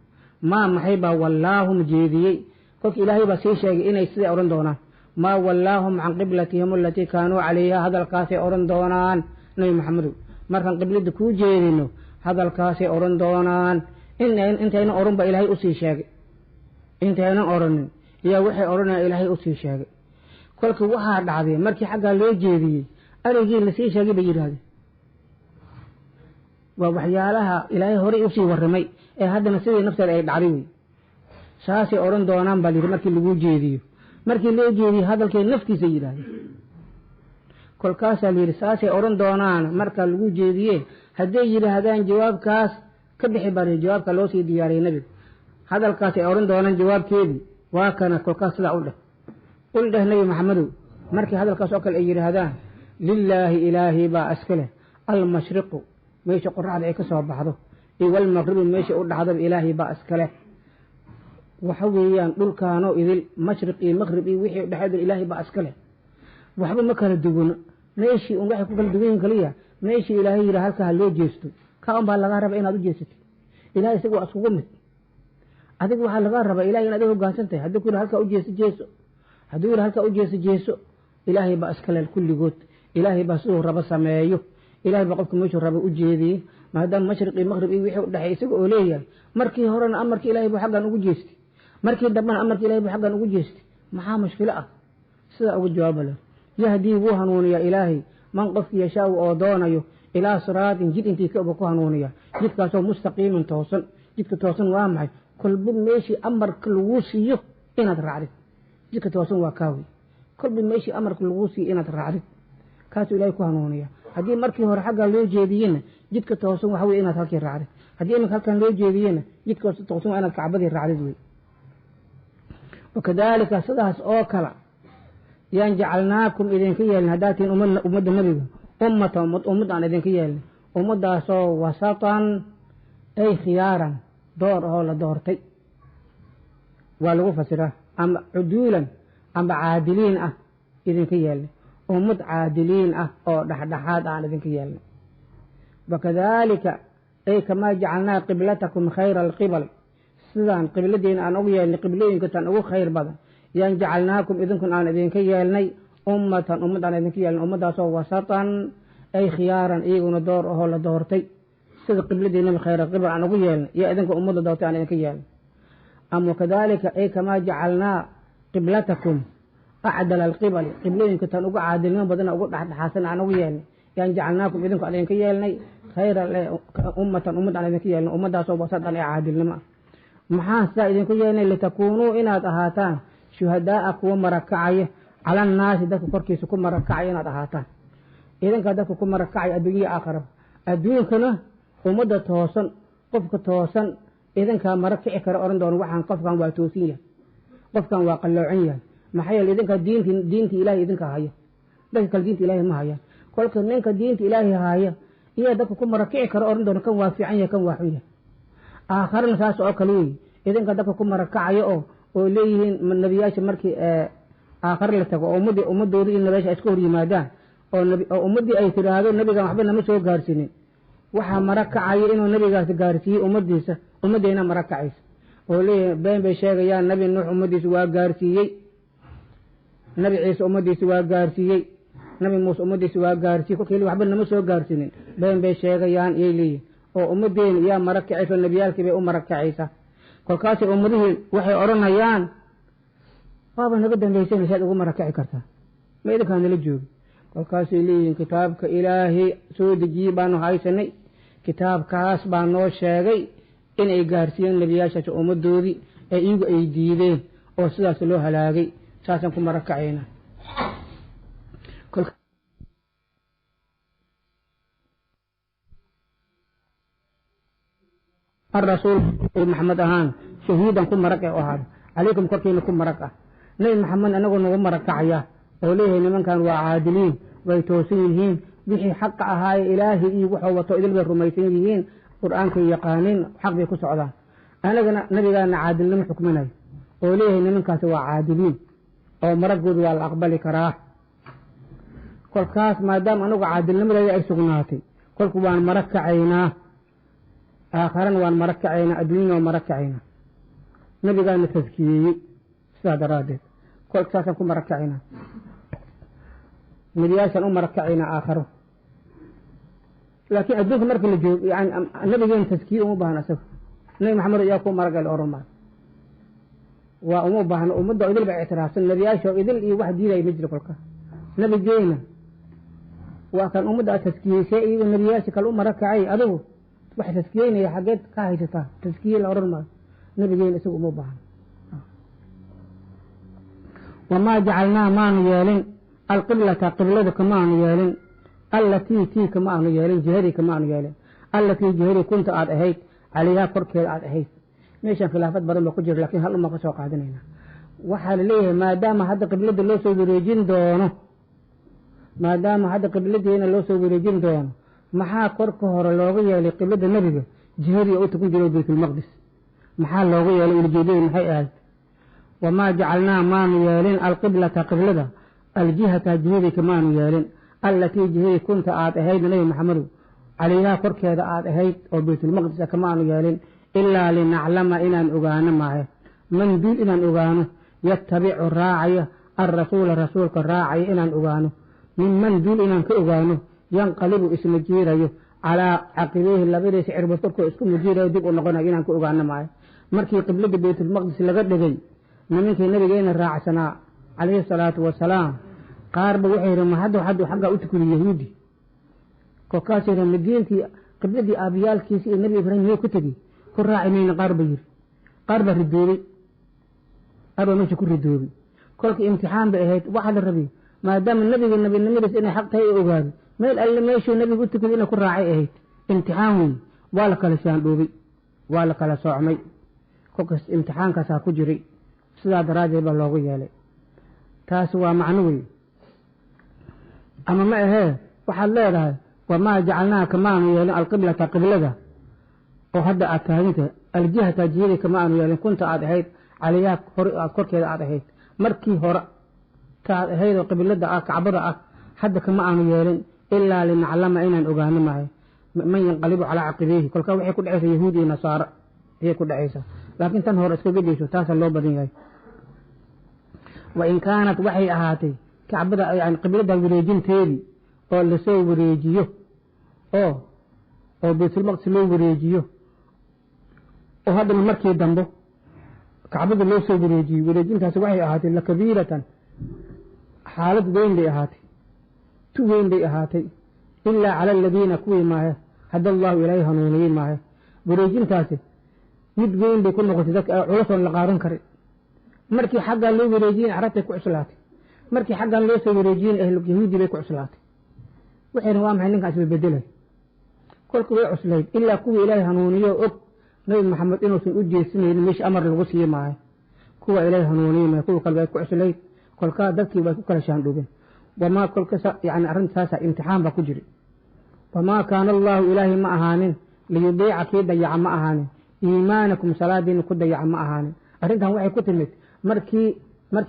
maxay baa wallaahum jeediyey kolka ilaahay baa sii sheegay inay siday odhan doonaan maa wallaahum can qiblatihim alatii kaanuu calayha hadalkaasay odhan doonaan nabi maxamedow markaan qiblada kuu jeedino hadalkaasay odhan doonaan intaynan odhan ba ilaahay usii sheegay intaynan odhanin yaa waxay odhanayaan ilaahay usii sheegay kolka waxaa dhacday markii xaggaa loo jeediyey arigii lasii sheegay bay yidhaahdeen waa waxyaalaha ilaahay horey usii warramay ee haddana sidii nafteeda ay dhacday wey saasay odhan doonaan baa layidhi markii lagu jeediyo markii loo jeediyo hadalkee naftiisa yidhaahdeen kolkaasaa layidhi saasay odhan doonaan marka lagu jeediye hadday yidhaahdaan jawaabkaas ka bixi bari jawaabka loo sii diyaariyey nebiga hadalkaasay odhan doonaan jawaabkeedii waa kana kolkaas sidaa ul dheh nebi maxamedow markii hadalkaas oo kale ay yidhaahdaan lilaahi ilaahi baa iska leh almashriqu meesha qoraxda ay ka soo baxdo iyo walmaqribu meesha u dhacdaba ilaahi baa iska leh waxa weeyaan dhulkaanoo idil mashriq iyo maqrib iyo wixii dhexeedu ilaahi baa iska leh waxba ma kala duwana meeshii un waxay ku kala duwan yihin kaliya meeshii ilaahay yidhi halkaa ha loo jeesto ka un baa lagaa raba inaad u jeesatid ilahay isaga waa iskugu mid adiga waxaa lagaa rabaa ilahay inaad hoggaansan tahay haddii ku yidhi halkaa u jeeso hadduu yidhi halkaa u jeeso ilaahay baa iska leh kulligood ilaahay baa siduu rabo sameeyo ilaahay baa qofka meeshuu rabo u jeediyey maadaama mashriq iyo maqrib iyo wixii u dhexeey isaga oo leeyahay markii horena amarkii ilaahay buu xaggan ugu jeestay markii dambena amarkii ilahay buu xaggan ugu jeestay maxaa mushkilo ah sidaa uga jawaaba leh yahdii wuu hanuuniyaa ilaahay man qofki yashaau oo doonayo ilaa siraatin jid intii kaba ku hanuuniya jidkaasoo mustaqiimin toosan jidka toosan waa maxay kolba meeshii amarka laguu siiyo inaad raacdid jidka toosan waa kaawey kolba meeshii amarka laguu siiyo inaad raacdid kaasuu ilaahay ku hanuuniya haddii markii hore xaggaa loo jeediyena jidka toosan waxa wey inaad halkii raacdid haddii iminka halkan loo jeediyena jidka toosan waa inaad kacbadii raacdid wey wakadaalika sidaas oo kale yaan jacalnaakum idinka yeelin haddaad tihiin ummadda nebiga ummad aan idinka yeelin ummaddaasoo wasatan ay khiyaaran door ahoo la doortay waa lagu fasiraa ama cuduulan ama caadiliin ah idinka yeelnay ummad caadiliin ah oo dhexdhexaad aan idinka yeelnay wakadaalika ay kamaa jacalnaa qiblatakum khayra alqibal sidaan qibladeena aan ugu yeelnay qiblooyinkataan ugu khayr badan yaan jacalnaakum idinkun aan idinka yeelnay ummad aan idinka yeelnay ummaddaasoo wasatan ay khiyaaran iyaguna door ahoo la doortay sida qibladeennaba khayra qibal aan ugu yeelnay iyo idinka ummadda doortay aan idinka yeelnay ama wakadaalika ay kamaa jacalnaa qiblatakum acdala alqibali qiblooyinkataan ugu caadilnimo badana ugu dhexdhexaadsan aan ugu yeelnay yaan jacalnaakum idinku aan idinka yeelnay khayra ummad aan idinka yeelnay ummaddaasoo wasatan ee caadilnimo ah maxaan sidaa idinku yeelnay litakuunuu inaad ahaataan shuhadaa'a kuwa marakacaya cala annaasi dadka korkiisa ku marakacaya inaad ahaataan idinkaa dadka ku marakacaya adduunya aakhiraba adduunkana ummadda toosan qofka toosan idinkaa mara kici kara odhan doono waxaan qofkan waa toosin yahay qofkan waa qalloocan yahay maxaa yeele idinkaa diinta ilaahay idinka haya dadka kale diinta ilaahay ma hayaan kolka ninka diinta ilaahay haya iyaa dadka ku marakici kara odhan doono kan waa fiican yahay kan waa xun yahay aakharana saas oo kale wey idinka dadka ku marakacaya oo leeyihiin nebiyaasha markii aakhare la tago oo ummadooda iyo nabiyaasha ay iska hor yimaadaan oo ummaddii ay tidhaahdo nebigan waxba nama soo gaarsiinin waxaa mara kacaya inuu nebigaas gaarsiiyey ummaddiisa ummaddeyna mara kacaysa oo leeyihin been bay sheegayaan nebi nuux ummaddiisa waa gaarsiiyey nebi ciise ummaddiisa waa gaarsiiyey nebi muuse ummaddiisa waa gaarsiiyey kolkii waxba nama soo gaarsiinin been bay sheegayaan iyay leeyihin oo ummaddeena yaa mara kacaysa oo nebiyaalkii bay u mara kacaysa kolkaasay ummadihii waxay odhanayaan waaba naga dambaysayna saad ugu marakaci kartaa ma idinkaa nala joogi kolkaasay leeyihiin kitaabka ilaahay soo dejiyey baanu haysanay kitaabkaas baa noo sheegay inay gaarsiiyeen nebiyaashaas ummaddoodii ee iyagu ay diideen oo sidaas loo halaagay saasaan ku marakacayna الرسول محمد أهان شهيدا كم مرق أهان عليكم كركين كم مرق نبي محمد أنا قلنا كم مرق عيا وليه من كانوا عادلين ويتوسينهين بحي حق هاي إلهي وحوة وطائل بالرميسينهين قرآن كي يقانين حق بيكوس عضان أنا قلنا نبي قلنا عادل لم حكمنا وليه من كانوا عادلين أو مرق قدوا على الأقبال كراه كل كاس ما دام أنا عادل لم لا يأسقناتي كل كوان مرق عيناه آخرا وان مركعينا أدوين ومركعينا نبي قال تزكيي سادة رادة كل كساسا كم مركعينا ملياشا مركعينا آخره لكن أدوك مركع الجوب يعني النبي قال تزكيي ومبهنا سف نبي محمد ياكم مركع الأورمان ومبهنا ومدة إذن باعتراف النبياشا إذن واحد يلا يمجل كلك نبي جينا وكان أمدا تسكيه شيء النبيات كالأمة ركعي أدوه واحد تسكيين يا حاجات كاهيتها تسكيه الأورما نبيين اسمه مباح وما جعلنا ما نيالين القبلة قبلة كما نيالين التي تي كما نيالين جهري كما نيالين التي جهري كنت أهيت عليها كركي أهيت ماشي خلافات بدل ما كجر لكن هل ما قصوا قاعدين وحال ليه ما دام هذا قبلة اللي سو بريجين دونه ما دام هذا قبلة هنا اللي سو بريجين دونه maxaa korka hore looga yeelay qiblada nabiga jihadii uu tukan jiray baytul maqdis maxaa looga yeelay ujeedada maxay ahayd wama jacalnaa maanu yeelin alqiblata qiblada aljihata jihadii kamaanu yeelin allatii jihadii kunta aad ahayd nabi maxamedu calayhaa korkeeda aad ahayd oo baytul maqdis kamaanu yeelin ilaa linaclama inaan ogaano maahe man duul inaan ogaano yattabicu raacaya alrasuula rasuulka raacaya inaan ogaano minman duul inaan ka ogaano ينقلب اسم جيريو على عقبيه لبديس عربتركو اسم جيريو دب نقنا inaan ku ogaano maayo markii qiblada baytul maqdis laga dhigay nimankii nabigeena raacsanaa alayhi salaatu wasalaam qaarba waxay yiraahdeen hadda xagga u tukun yahuudi kokaasina madiintii qibladii aabiyaalkiisa ee nabi ibraahim ku tagi ku raacinayna qaarba ridoobay aba meesha ku ridoobay kolkii imtixaan bay ahayd waxa la rabay maadaama nabigeenimadiisa inay xaq tahay ogaado meel alle meeshuu nabigu u tukaday inuu ku raacay ahayd imtixaan weyn waa la kala shaandhoobay waa la kala soocmay kolkaas imtixaankaasaa ku jiray sidaa daraaddeed baa loogu yeelay taas waa macno weyn ama ma ahee waxaad leedahay wamaa jacalnaaka maanu yeelin alqiblata qiblada oo hadda aad taaganta aljihata jihadii kamaanu yeelin kunta aad ahayd caliyaa hore aad korkeeda aad ahayd markii hore taad ahayd oo qiblada ah kacbada ah hadda kama aanu yeelin ilaa linaclama inaan ogaano maahay man yanqalibu calaa caqibihi kolka waxay ku dhacaysa yahuud iyo nasaara ayay ku dhacaysa laakiin tan hore iskaga dayso taasaa loo badan yahay wain kaanat waxay ahaatay kacbada yani qiblada wareejinteedii oo lasoo wareejiyo oo baytulmaqdis loo wareejiyo oo haddana markii dambe kacbada loo soo wareejiyey wareejintaasi waxay ahaatay lakabiiratan xaalad weyn bay ahaatay tu weyn bay ahaatay ilaa cala aladiina kuwii maahe hadda allahu ilaahay hanuuniyey maahe wareejintaasi mid weyn bay ku noqotay dadka culasoon la qaadan karin markii xaggan loo wareejiyey carabtay ku cuslaatay markii xaggan loo soo wareejiyey ahlu yahuudi bay ku cuslaatay waxayna waa maxay ninkaas bay bedelay kolka way cuslayd ilaa kuwii ilaahay hanuuniyo og nabi maxamed inuusan u jeesanaynin meesha amar lagu siiye maahe kuwa ilaahay hanuuniye maahe kuwa kale bay ku cuslayd kolkaa dadkii bay ku kala shaandhubeen wamaa kolka yani arrintaasa imtixaan baa ku jiri wamaa kaana allaahu ilaahay ma ahaanin liyudiica kii dayaca ma ahaanin iimaanakum salaadiina ku dayaca ma ahaanin arrintan waxay ku timid markii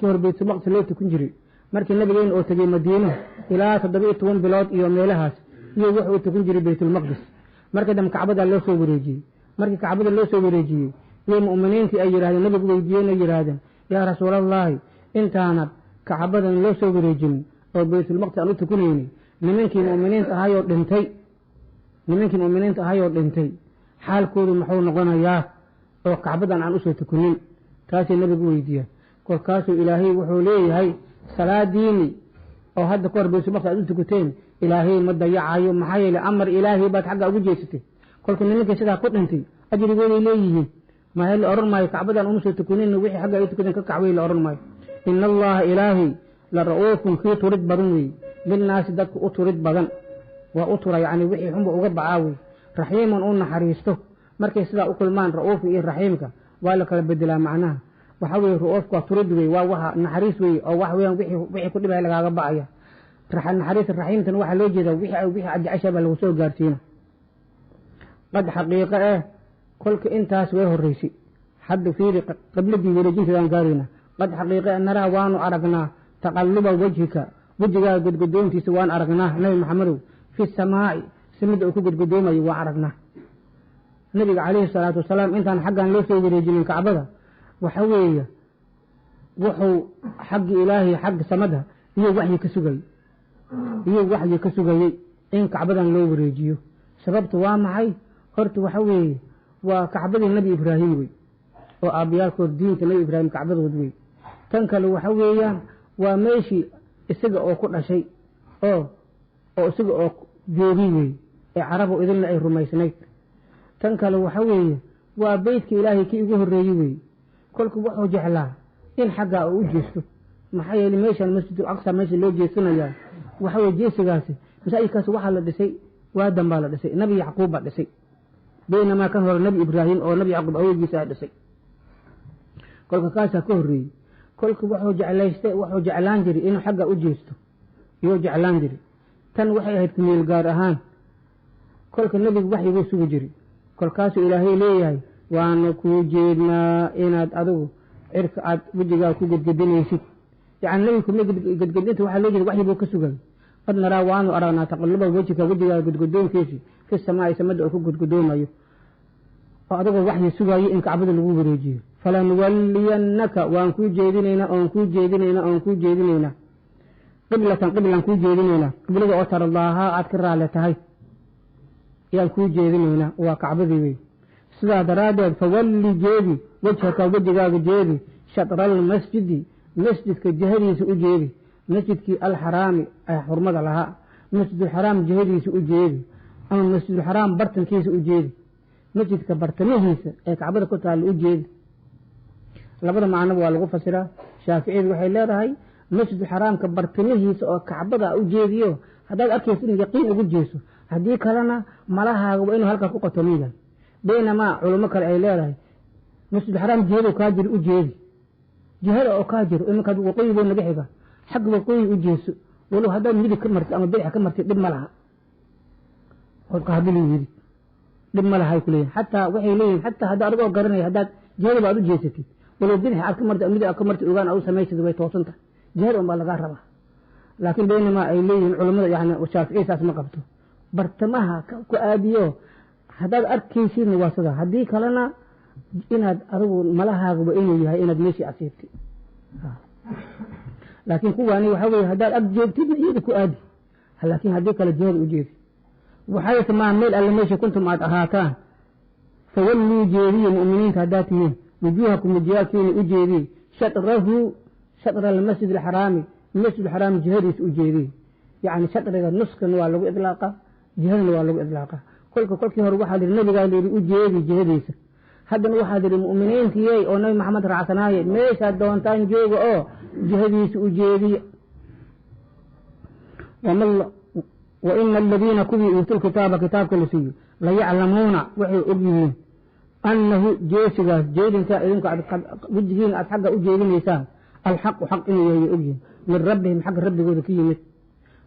hore baytulmaqdis loo tukun jiray markii nabigeena oo tegey madiino ilaa 17 bilood iyo meelahaas iyo wuxuu tukun jiray baytulmaqdis markii dam kacbada loo soo wareejiyey markii kacbada loo soo wareejiyey iyo mu'miniintii ay yiraahdeen nabigu weydiiyeen ay yiraahdeen yaa rasuulallaahi intaanad kacbadan loo soo wareejin oo baytulmaqdis aan u tukunayni nimankii mu'miniinta ahayoo dhintay xaalkoodu muxuu noqonayaa oo kacbadan aan usoo tukunin taasay nabigu weydiiyeen kolkaasuu ilaahay wuxuu leeyahay salaadiini oo hadda ka hor baytulmaqdis aad u tukuteen ilaahay ma dayacayo maxaa yeelay amar ilaahay baad xagga ugu jeesatay kolka nimankii sidaa ku dhintay ajrigooday leeyihiin maahe la odhan maayo kacbadan uma soo tukunin wixii xagga ay tukadeen ka kacway la odhan maayo ina allaha ilaahay la ra'uufun kii turid badan wey bilnaasi dadku u turid badan waa u tura yani wixii xunba uga bacaa wey raxiiman u naxariisto markay sidaa u kulmaan ra'uufka iyo raxiimka waa la kala bedelaa macnaha waxa weye ra'uufka waa turid wey waa waxa naxariis wey oo wax weeyaan wixii ku dhibaya lagaaga bacaya naxariis raxiimtan waxaa loo jeedaa wixii aad jeceshaa baa lagu soo gaarsiina qad xaqiiqo kolka intaas way horeysay hadda fiiri qibladii wareejinteedaan gaarayna qad xaqiiqo naraa waanu aragnaa taqalluba wajhika wejigaa godgodoontiisa waan aragnaa nabi maxamedow fi samaa'i samada uu ku godgodoomayo waan aragnaa nabiga calayhi salaatu wasalaam intaan xaggan loo soo wareejinin kacbada waxa weeye wuxuu xaggi ilaahay xagga samada iyo waxyi ka sugayey in kacbadan loo wareejiyo sababtu waa maxay horta waxa weeye waa kacbadii nabi ibraahim wey oo aabayaalkood diinta nabi ibraahim kacbadood wey tan kale waxa weeyaan waa meeshii isaga oo ku dhashay oo oo isaga oo joogi wey ee carabu idinna ay rumaysnayd tan kale waxa weeye waa beydka ilaahay kii ugu horreeyey wey kolku wuxuu jeclaa in xaggaa uu u jeesto maxaa yeelay meeshan masjidul aqsa meesha loo jeesanayaa waxa weye jeesigaasi masaajidkaasi waxaa la dhisay waadan baa la dhisay nabi yacquub baa dhisay baynamaa kan hore nabi ibraahim oo nabi yacquub awowgiisa a dhisay kolka kaasaa ka horreeyey kolka wuxuu jeclaan jiray inuu xagga u jeesto iyuu jeclaan jiray tan waxay ahayd kumeel gaar ahaan kolka nebigu waxyiguu sugi jiray kolkaasuu ilaahay leeyahay waana kuu jeednaa inaad adigu cirka aad wejigaa ku gedgedinaysid yacni nebigu kuma gedgedinta waxaa loo jeeda waxyi buu ka sugay qad naraa waanu aragnaa taqalluba wejiga wejigaa gedgodoonkiisii fi samaa'i samada oo ku gedgodoomayo oo adigoo waxyi sugaayo in kacbada lagu wareejiyo falanuwalliyannaka waan kuu jeedinaynaa oon kuu jeedinaynaa qiblatan qiblan kuu jeedinaynaa qiblada oo tardaahaa aad ka raale tahay yaan kuu jeedinaynaa waa kacbadii wey sidaa daraaddeed fawalli jeedi wejhaka wejigaaga jeedi shatraalmasjidi masjidka jihadiisa u jeedi masjidkii alxaraami ee xurmada lahaa masjidulxaraam jihadiisa u jeedi ama masjidulxaraam bartankiisa u jeedi masjidka bartamihiisa ee kacbada ku taalla u jeedi labada macnoba waa lagu fasiraa shaaficiyadu waxay leedahay masjidulxaraamka bartamihiisa oo kacbada u jeediyo haddaad arkayso inuu yaqiin ugu jeeso haddii kalena malahaaga waa inuu halkaa ku qatomin yahay baynamaa culamo kale ay leedahay masjidulxaraam jihada kaa jiro u jeedi jihada oo kaa jiro iminkaad waqooyi buu naga xiga xag waqooyi u jeeso walow haddaad midig ka martid ama bidix ka martid dhib ma laha odka haddii lu yidhi dhib ma lahay ku leeyihin xataa waxay leeyihin xataa hadda adigoo garanaya haddaad jihadaba aad u jeesatid walow bidix aad ka martid ama midig aad ka martid ogaan aad u samaysid way toosan tahay jihada un baa lagaa rabaa laakiin baynamaa ay leeyihiin culammada yani shaaficiya saas ma qabto bartamaha ku aadiyo haddaad arkaysidna waa sidaa haddii kalena inaad adigu malahaaguba inuu yahay inaad meeshii asiibtid laakiin kuwaani waxaa weye haddaad ag joogtidna iyada ku aadi laakiin haddii kale jihada u jeedi waxayse maa meel alle meesha kuntum aad ahaataan fawalluu jeediye mu'miniinta haddaad tihiin wujuuhakum wajiyaalkiina u jeediye shatrahu shatra almasjid alxaraami masjid alxaraami jihadiisa u jeediye yacni shatriga nuskana waa lagu idlaaqa jihadana waa lagu idlaaqa kolkii hore waxaa lihi nabigaa layidhi u jeedi jihadiisa haddana waxaa lihi mu'miniintiyey oo nabi maxamed raacsanaaye meeshaad doontaan jooga oo jihadiisa u jeediye wa ina aladiina kuwii uutul kitaaba kitaabka la siiyo layaclamuuna waxay og yihiin annahu jeesigaas jeedinkaa idinku wejigiina aad xagga u jeedinaysaan alxaqu xaq inuu yahay way ogyihiin min rabbihim xagga rabbigooda ka yimid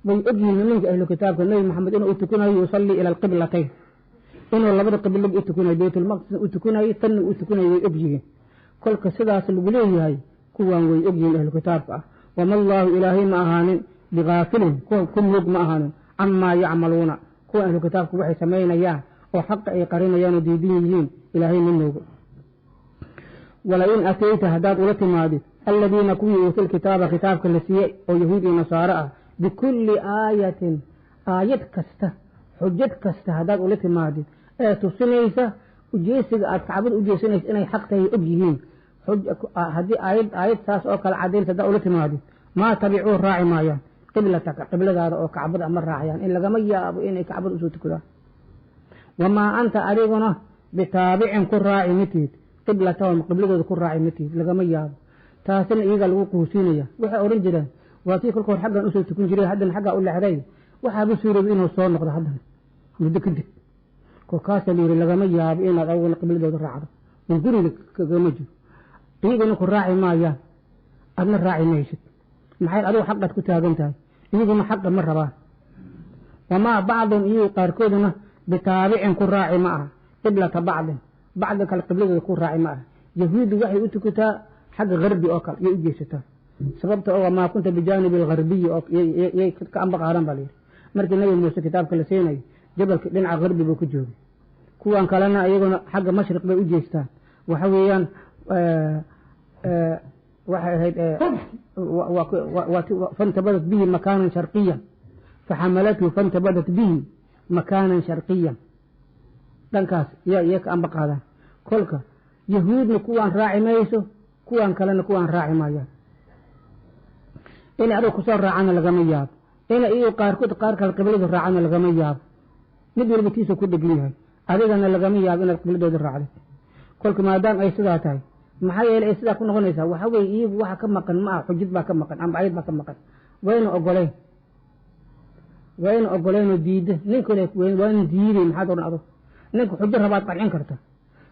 way ogyihiin nimanka ahlu kitaabka nabi maxamed inuu u tukunayo yusallii ila alqiblatayn inuu labada qiblaba u tukunayo baytulmaqdisna u tukunayo tanna u tukunayo way ogyihiin kolka sidaas lagu leeyahay kuwaan way ogyihiin ahlu kitaabka ah wama allaahu ilaahay ma ahaanin bigaafilin ku moog ma ahaanin camaa yacmaluuna kuwa ahlu kitaabku waxay samaynayaan oo xaqa ay qarinayaan oo diidan yihiin ilaahay ma moogo walain atayta haddaad ula timaadid aladiina kuwii uutul kitaaba kitaabka la siiyey oo yahuud iyo nasaaro ah bikulli aayatin aayad kasta xujad kasta haddaad ula timaadid ee tusinaysa ujeesiga aad kacbada u jeesanaysa inay xaq tahay og yihiin haddii aayad saas oo kale cadaynta haddaad ula timaadid maa tabicuu raaci maayaan qiblataka qibladaada oo kacbada ama raacayaan in lagama yaabo inay kacbada usoo tukadaan wamaa anta adiguna bitaabicin ku raaci matihid qiblatahum qibladooda ku raaci matihid lagama yaabo taasina iyagaa lagu quusiinaya waxay odhan jireen waa kii kolka hor xaggan usoo tukun jiray haddana xaggaa u lexday waxaaba suuroobi inuu soo noqdo haddana muddo kadib kolkaasaa la yidhi lagama yaabo inaad adiguna qibladooda raacdo in guriga kagama jiro iyaguna ku raaci maayaan adna raaci maysid maxay adigu xaqaad ku taagan tahay iyaguna xaqa ma rabaan wamaa bacdun iyagu qaarkooduna bitaabicin ku raaci ma aha qiblata bacdin bacdi kale qibladooda ku raaci ma aha yahuuddu waxay u tukataa xagga garbi oo kale yay u jeesataa sababta oo maa kunta bijaanibi algarbiyi oo yay ka amba qaadan baa layidhi markii nabi muuse kitaabka la siinayo jabalka dhinaca garbi buu ku joogay kuwan kalena iyaguna xagga mashriq bay u jeestaan waxa weeyaan waxay ahayd fantabadat bihi makaanan sharqiyan faxamalathu fantabadat bihi makaanan sharqiyan dhankaas iya ka amba qaadaan kolka yahuudna kuwaan raaci mayso kuwan kalena kuwaan raaci maayaan inay adiga kusoo raacana lagama yaabo ina iyo qaarkood qaar kale qiblada raacana lagama yaabo mid walba tiisa ku dhegan yahay adigana lagama yaabo inaad qibladooda raacdo kolka maadaama ay sidaa tahay maxaa yeelay ay sidaa ku noqonaysaa waxa weeye iyagu waxa ka maqan ma ah xujid baa ka maqan ama ayad baa ka maqan wayna ogoleen oo diida ninkule wayna diiday maxaad oran ado ninka xujo rabaad qancin karta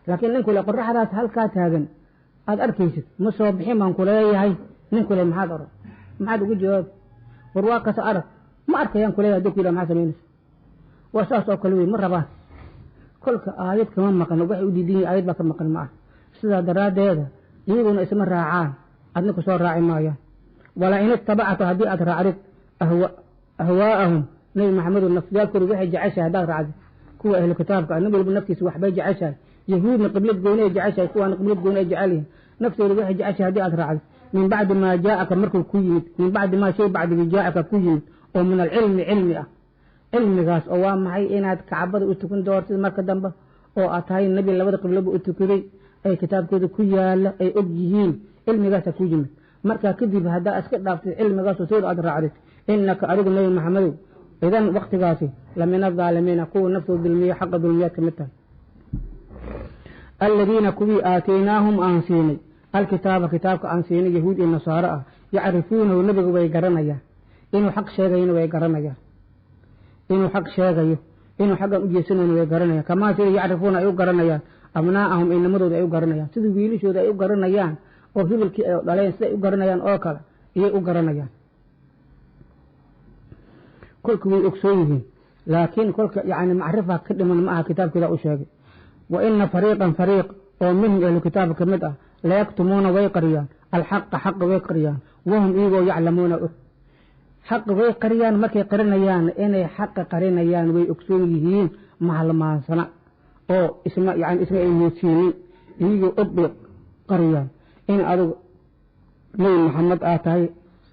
laakiin ninkule qoraxdaas halkaa taagan aad arkaysid ma soo bixin baan kuleeyahay ninkule maxaad oran maxaad ugu jawaab war waa kasa arag ma arkayaan kuleeyahay hadii ku yidhaha maxaa samaynaysa waa saas oo kale wey ma rabaan kolka aayad kama maqan waxay u diidan yihin aayad baa ka maqan ma ah sidaa daraaddeeda iyaguna isma raacaan adna ku soo raaci maayaan walaa in ittabacta haddii aad raacdid ahwaa'ahum nabi maxamedo nafyaalkooda waxay jeceshahay haddaad raacdid kuwa ahlu kitaabka nabi walba naftiisa waxbay jeceshahay yahuudna qiblad gooni ay jeceshahay kuwaana qiblad gooni ay jecel yihin naftooda waxay jeceshahay haddii aad raacdid min bacdi maa jaa'aka markuu ku yimid min bacdi maa shay bacdigi jaa'aka ku yimid oo min alcilmi cilmi ah cilmigaas oo waa maxay inaad kacbada u tukan doortid marka dambe oo aad tahay nebi labada qibloba u tukaday ay kitaabkooda ku yaala ay og yihiin cilmigaasa ku yimid markaa kadib haddaa iska dhaaftid cilmigaasoo sooda aad raacdid inaka adigu nebi maxamedow idan waktigaasi lamin adaalimiina kuwa naftooda dulmiya xaqa dulmiyaad ka mid tahay aladiina kuwii aataynaahum aan siinay alkitaaba kitaabka aan siinay yahuud iyo nasaaro ah yacrifuunahu nebiga way garanayaan inuu xaq sheegayona way garanayaan inuu xaq sheegayo inuu xaggan u jeesanayna way garanayaan kamaa sida yacrifuuna ay u garanayaan abnaa'ahum inamadooda ay u garanayaan sida wiilashooda ay u garanayaan oo hibilkii ay dhaleen siday u garanayaan oo kale iyay u garanayaan kolka way ogsoon yihiin laakiin kolka yani macrifa ka dhiman ma aha kitaabkooda u sheegay wa ina fariiqan fariiq oo minhum ahlu kitaabka ka mid ah layaktumuuna way qariyaan alxaqa xaqa way qariyaan wahum iyagoo yaclamuuna og xaqa way qariyaan markay qarinayaan inay xaqa qarinayaan way ogsoon yihiin mahalmaansana oo isma ay moodsiinin iyagoo og bay qariyaan in adigu nebi maxamed aad tahay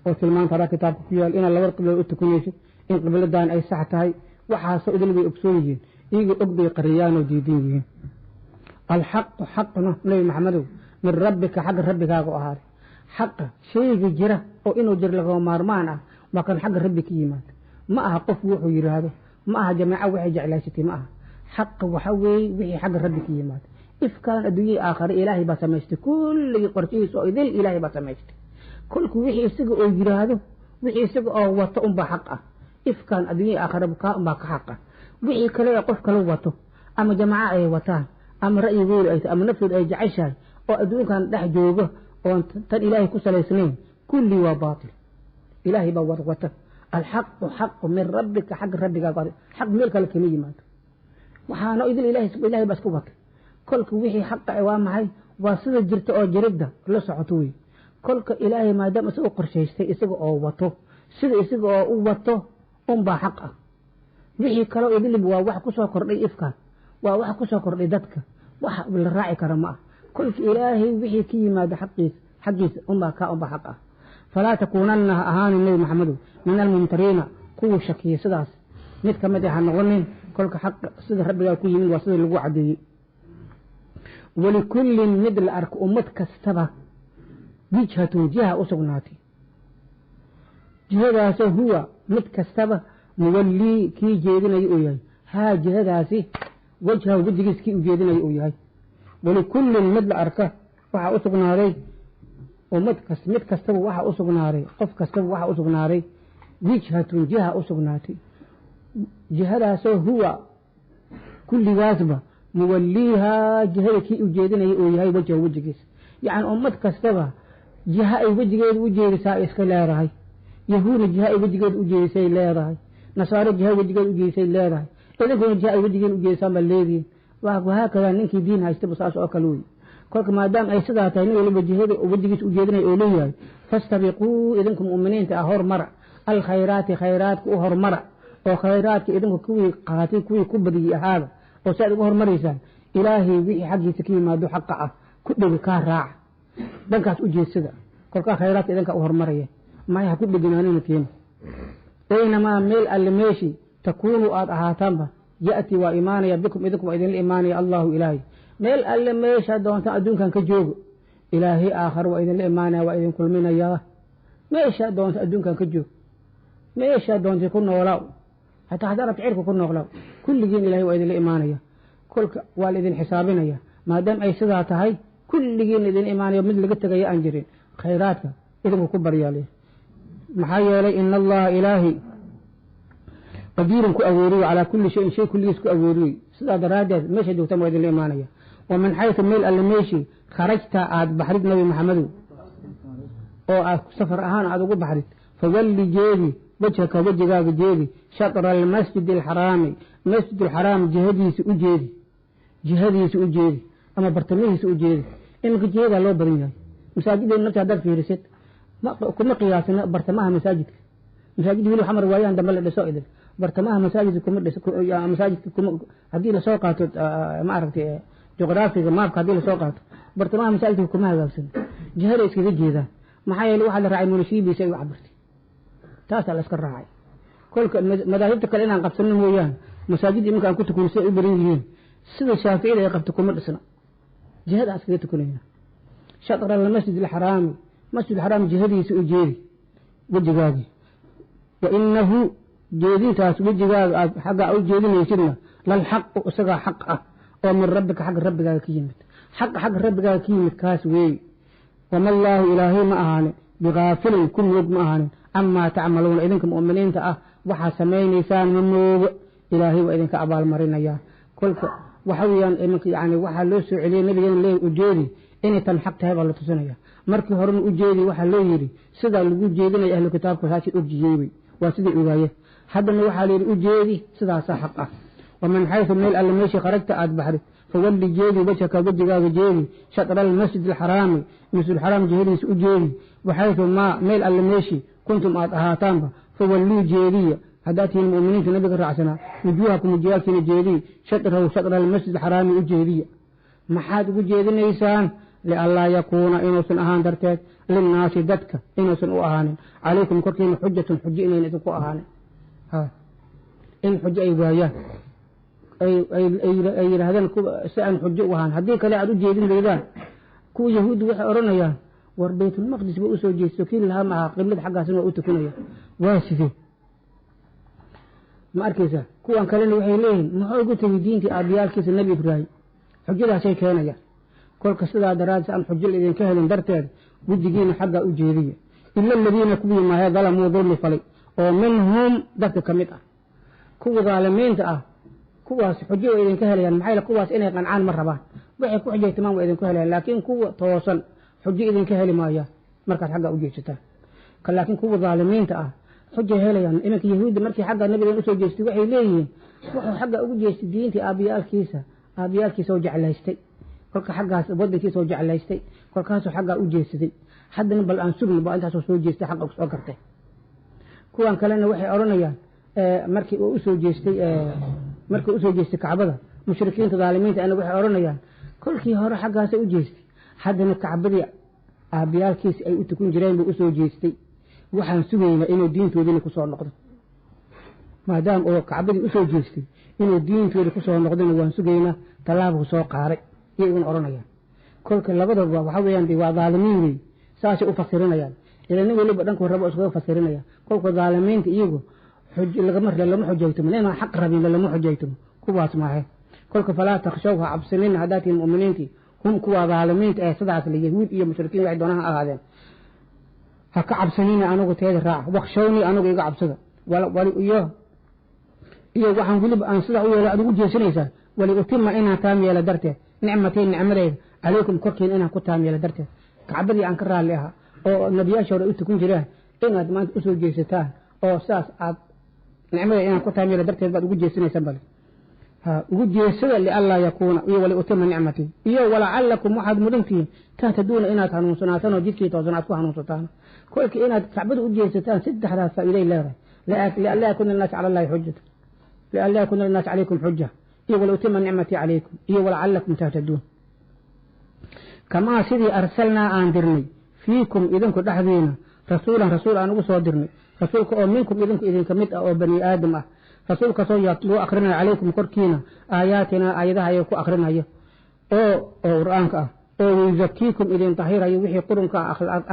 oo tilmaantaada kitaabka ku yaal inaad labada qiblood u tukanaysid in qibladan ay sax tahay waxaasoo idil bay ogsoon yihiin iyagoo og bay qariyaan oo diidan yihiin alxaqu xaqna nebi maxamedow min rabbika xagga rabbigaaga u ahaaday xaqa shayga jira oo inuu jir lagama maarmaan ah waa kan xagga rabbi ka yimaado ma aha qof wuxuu yidhaahdo ma aha jamaaco waxay jeclaysatay ma aha xaqa waxa weeye wixii xagga rabbi ka yimaado ifkaan adduunyai aakhare ilaahay baa samaystay kulligii qorshihiisa oo idil ilaahay baa samaystay kolku wixii isaga oo yidhaahdo wixii isaga oo wato unbaa xaq ah ifkaan adduunyai aakhare kaa unbaa ka xaq ah wixii kale ee qof kala wato ama jamaaco ay wataan ama ra'yigooda ay ama naftooda ay jeceshahay oo adduunkan dhex jooga oon tan ilaahay ku salaysnayn kullii waa baatil ilaahay baa wata alxaqu xaqu min rabbika xagga rabbigaaga xaq meel kale kama yimaado waxaana idil ilaahay baa iska watay kolka wixii xaqa waa maxay waa sida jirta oo jiridda la socoto wey kolka ilaahay maadaama isaga qorshaystay isaga oo wato sida isaga oo u wato unbaa xaq ah wixii kaloo idilib waa wax ku soo kordhay ifkaan waa wax ku soo kordhay dadka wax la raaci kara ma ah kolka ilaahay wixii ka yimaado xaqiisa unbaa xaq ah falaa takuunanna ha ahaanin nebi maxamedow min almumtariina kuwa shakiya sidaas mid ka mid ah ha noqonin kolka xaqa sida rabbigaa ku yimid waa sida lagu cadeeyey walikullin mid la arko ummad kastaba wijhatun jiha u sugnaatay jihadaasoo huwa mid kastaba muwallii kii jeedinayo uu yahay haa jihadaasi wajhahu wejigiis kii u jeedinayo uu yahay walikullin mid la arka waxaa u sugnaaday mid kastaba waxaa u sugnaaday qof kastaba waxaa u sugnaaday wijhatun jiha u sugnaatay jihadaasoo huwa kulligaasba muwalliihaa jihada kii u jeedinaya uu yahay wajhahu wejigiis yacni ummad kastaba jiha ay wejigeeda u jeedisaa ay iska leedahay yahuudna jiha ay wejigeeda u jeedisay leedahay nasaaro jiha wejigeeda u jeedisay leedahay idinkuna jiha ay wejigeeda u jeedisaan baa leedihin wahaakadaa ninkii diin haystaba saas oo kale wey kolka maadaama ay sidaa tahay nin waliba jihada wejigiis u jeedinaya oo leeyahay fastabiquu idinku mu'miniinta ah hormara alkhayraati khayraadka u hormara oo khayraadka idinku kuwii qaatay kuwii ku badiyey ahaada oo si aad uga hormaraysaan ilaahay wixii xaggiisa ka yimaado xaqa ah ku dhegi kaa raaca dhankaas u jeedsada kolkaa khayraadka idinka u hormaraya maya ha ku dheginaanina keena baynamaa meel alle meeshii takuunuu aad ahaataanba ya'ti waa imaanaya bikum idinku waa idinla imaanaya allahu ilaahay meel alle meesha doontaan adduunkan ka joogo ilaahay aakhare waa idinla imaanaya waa idin kulminayaa meesha doonta adduunkan ka joog meeshaa doontay ku noolaaw hataa haddaad rabto cirka ku noolaaw kulligiin ilaahay waa idinla imaanaya kolka waa la idin xisaabinaya maadaama ay sidaa tahay kulligiin idin imaanayo mid laga tegaya aan jirin khayraadka idinku ku baryaale maxaa yeelay ina allaha ilaahi qadiirun ku awooriyo calaa kulli shayin shay kulligiis ku awooriyo sidaa daraaddeed meesha joogtaan waa idinla imaanaya wa min xaysu meel alle meeshii kharajta aad baxrid nabi maxamedow oo aad safar ahaan aad ugu baxrid fawalli jeedi wajhaka wejigaaga jeedi shatra almasjid alxaraami masjid alxaraam jihadiisa u jeedi ama bartamihiisa u jeedi iminka jihadaa loo badan yahay masaajideen nafta haddaad fiirisid kuma qiyaasina bartamaha masaajidka wili xamar waayaan dambe la dhiso idin bartamaha masaajidka haddii lasoo qaato ma aragtay juqraafiga maabka haddii lasoo qaato bartamaha masaajidka kuma hagaagsan jihada iskaga jeedaan maxaa yeele waxaa la raacay munashibiisa ay u cabirtay taasaa la iska raacay kolka madaahibta kale inaan qabsanin mooyaan masaajid iminka aan ku tukan siday u baran yihiin sida shaaficida ay qabto kuma dhisna jihada iskaga tukanayna shatra almasjid alxaraami masjid alxaraam jihadiisa u jeedi wejigaagii wa inahu jeedintaas wejigaaga aad xagga u jeedinaysidna lalxaqu isagaa xaq ah oo min rabbika xagga rabbigaaga ka yimid xaqa xagga rabbigaaga ka yimid kaas weeye wama allaahu ilaahay ma ahaanin bigaafilin ku moog ma ahaanin camaa tacmaluuna idinka mu'miniinta ah waxaa samaynaysaan ma moogo ilaahay waa idinka abaalmarinayaa kolka waxa weeyaan iminka yani waxaa loo soo celiyey nabigeena lee ujeedi inay tan xaq tahay baa la tusinaya markii horena ujeedi waxaa loo yidhi sidaa lagu jeedinaya ahlu kitaabka saasay ogjihiin wey waa siday ogaaye haddana waxaa la yidhi ujeedi sidaasaa xaq ah wamin xaysu meel alle meeshii kharajta aad baxrid fawalli jeedi wajhaka wejigaaga jeedi shatra almasjid alxaraami masjid alxaraam jihadiisa u jeedi waxaysu maa meel alle meeshii kuntum aad ahaataanba fawalluu jeediya haddaad tihiin mu'miniinta nabiga raacsanaa wujuuhakum wajiyaalkiina jeediy shatrahu shatra almasjid alxaraami u jeediya maxaad ugu jeedinaysaan lianlaa yakuuna inuusan ahaan darteed linnaasi dadka inuusan u ahaanin calaykum korkiina xujatun xujo inayn idinku ahaanin in xujo ay waayaan ay yidhaahdeen si aan xujo u ahaan haddii kale aad u jeedin weydaan kuwa yahuuddu waxay odhanayaan war baytulmaqdis ba usoo jeesto kii lahaa maaha qiblada xaggaasina waa u tukanaya waa sidee ma arkaysaa kuwan kalena waxay leeyihin muxuu ugu tegi diintii aabiyaalkiisa nebi ibraahim xujadaasay keenayaan kolka sidaa daraadis aan xujo la idinka helin darteed wejigiina xaggaa u jeediya ila aladiina kuwii maahe dalamuu dulmi falay oo minhum dadka ka mid ah kuwa daalimiinta ah kuwaas xujo way idinka helayaan maxay la kuwaas inay qancaan ma rabaan waxay ku xujaytamaan way idinku helayaan laakiin kuwa toosan xujo idinka heli maayaan markaad xaggaa u jeedsataan laakiin kuwa daalimiinta ah xujay helayaan iminka yahuudda markii xagga nabigan usoo jeestay waxay leeyihiin wuxuu xagga ugu jeestay diintii aabiyaalkiisa oo jeclaystay kolka xaggaas wadankiisa oo jeclaystay kolkaasuu xaggaa u jeedsaday haddana bal aan sugno baa intaasoo soo jeestay xagga soo gartay kuwan kalena waxay odhanayaan markii uu usoo jeestay kacbada mushrikiinta daalimiinta ana waxay odhanayaan kolkii hore xaggaasa u jeestay haddana kacbadii aabiyaalkiisa ay u tukun jireen buu usoo jeestay waxaan sugaynaa inuu diintoodiina kusoo noqdo maadaama oo kacbadii usoo jeestay inuu diintoodi kusoo noqdona waan sugaynaa tallaabuu soo qaaday iyay iguna odhanayaan kolka labadaba waxaa weeyaan waa daalimiin wey saasay u fasirinayaan ila nin waliba dhankuu rabo iskaga fasirinaya kolka daalimiinta iyagu lama xujaytamo inaan xaq rabin lama xujaytamo kuwaas maahe kolka falaa takhshaw ha cabsanina haddaad tihiin mu'miniintii hum kuwa daalimiinta ee sidaas la yahuud iyo mushrikiin waxay doonaan ha ahaadeen ha ka cabsanina anigu teeda raaca wakshawnii anigu iga cabsada iyo waxaan weliba aan sidaa u yeela aad ugu jeesanaysaa wali utima inaan taam yeela darteed nicmateen nicmadeyda calaykum korkiina inaan ku taam yeela darteed kacbadii aan ka raalli ahaa oo nebiyaasha hore u tukun jiraan inaad maanta usoo jeesataan oo saas aad nicmadeeda inaan ku taam yeela darteed baad ugu jeesanaysaan bale ugu jeesada lianlaa yakuuna iyo wali utima nicmatii iyo walacalakum waxaad mudantihiin tahtaduuna inaad hanuunsanaataan oo jidkii toosan aad ku hanuunsataan kolka inaad kacbada u jeesataan saddexdaas faa'iiday leedahay lianlaa yakuuna linnaasi cala allahi xujata lianlaa yakuuna linnaasi calaykum xuja iyo wali utima nicmatii calaykum iyo walacalakum tahtaduun kamaa sidii arsalnaa aan dirnay fiikum idinku dhexdiina rasuul aan ugu soo dirnay rasuulka oo minkum idinku idinka mid ah oo bani aadam ah rasuulkaasoo loo akrinaya calaykum korkiina aayaatinaa aayadaha ayay ku akrinaya oo qur-aanka ah oo wayuzakiikum idin tahirayo wixii qurunka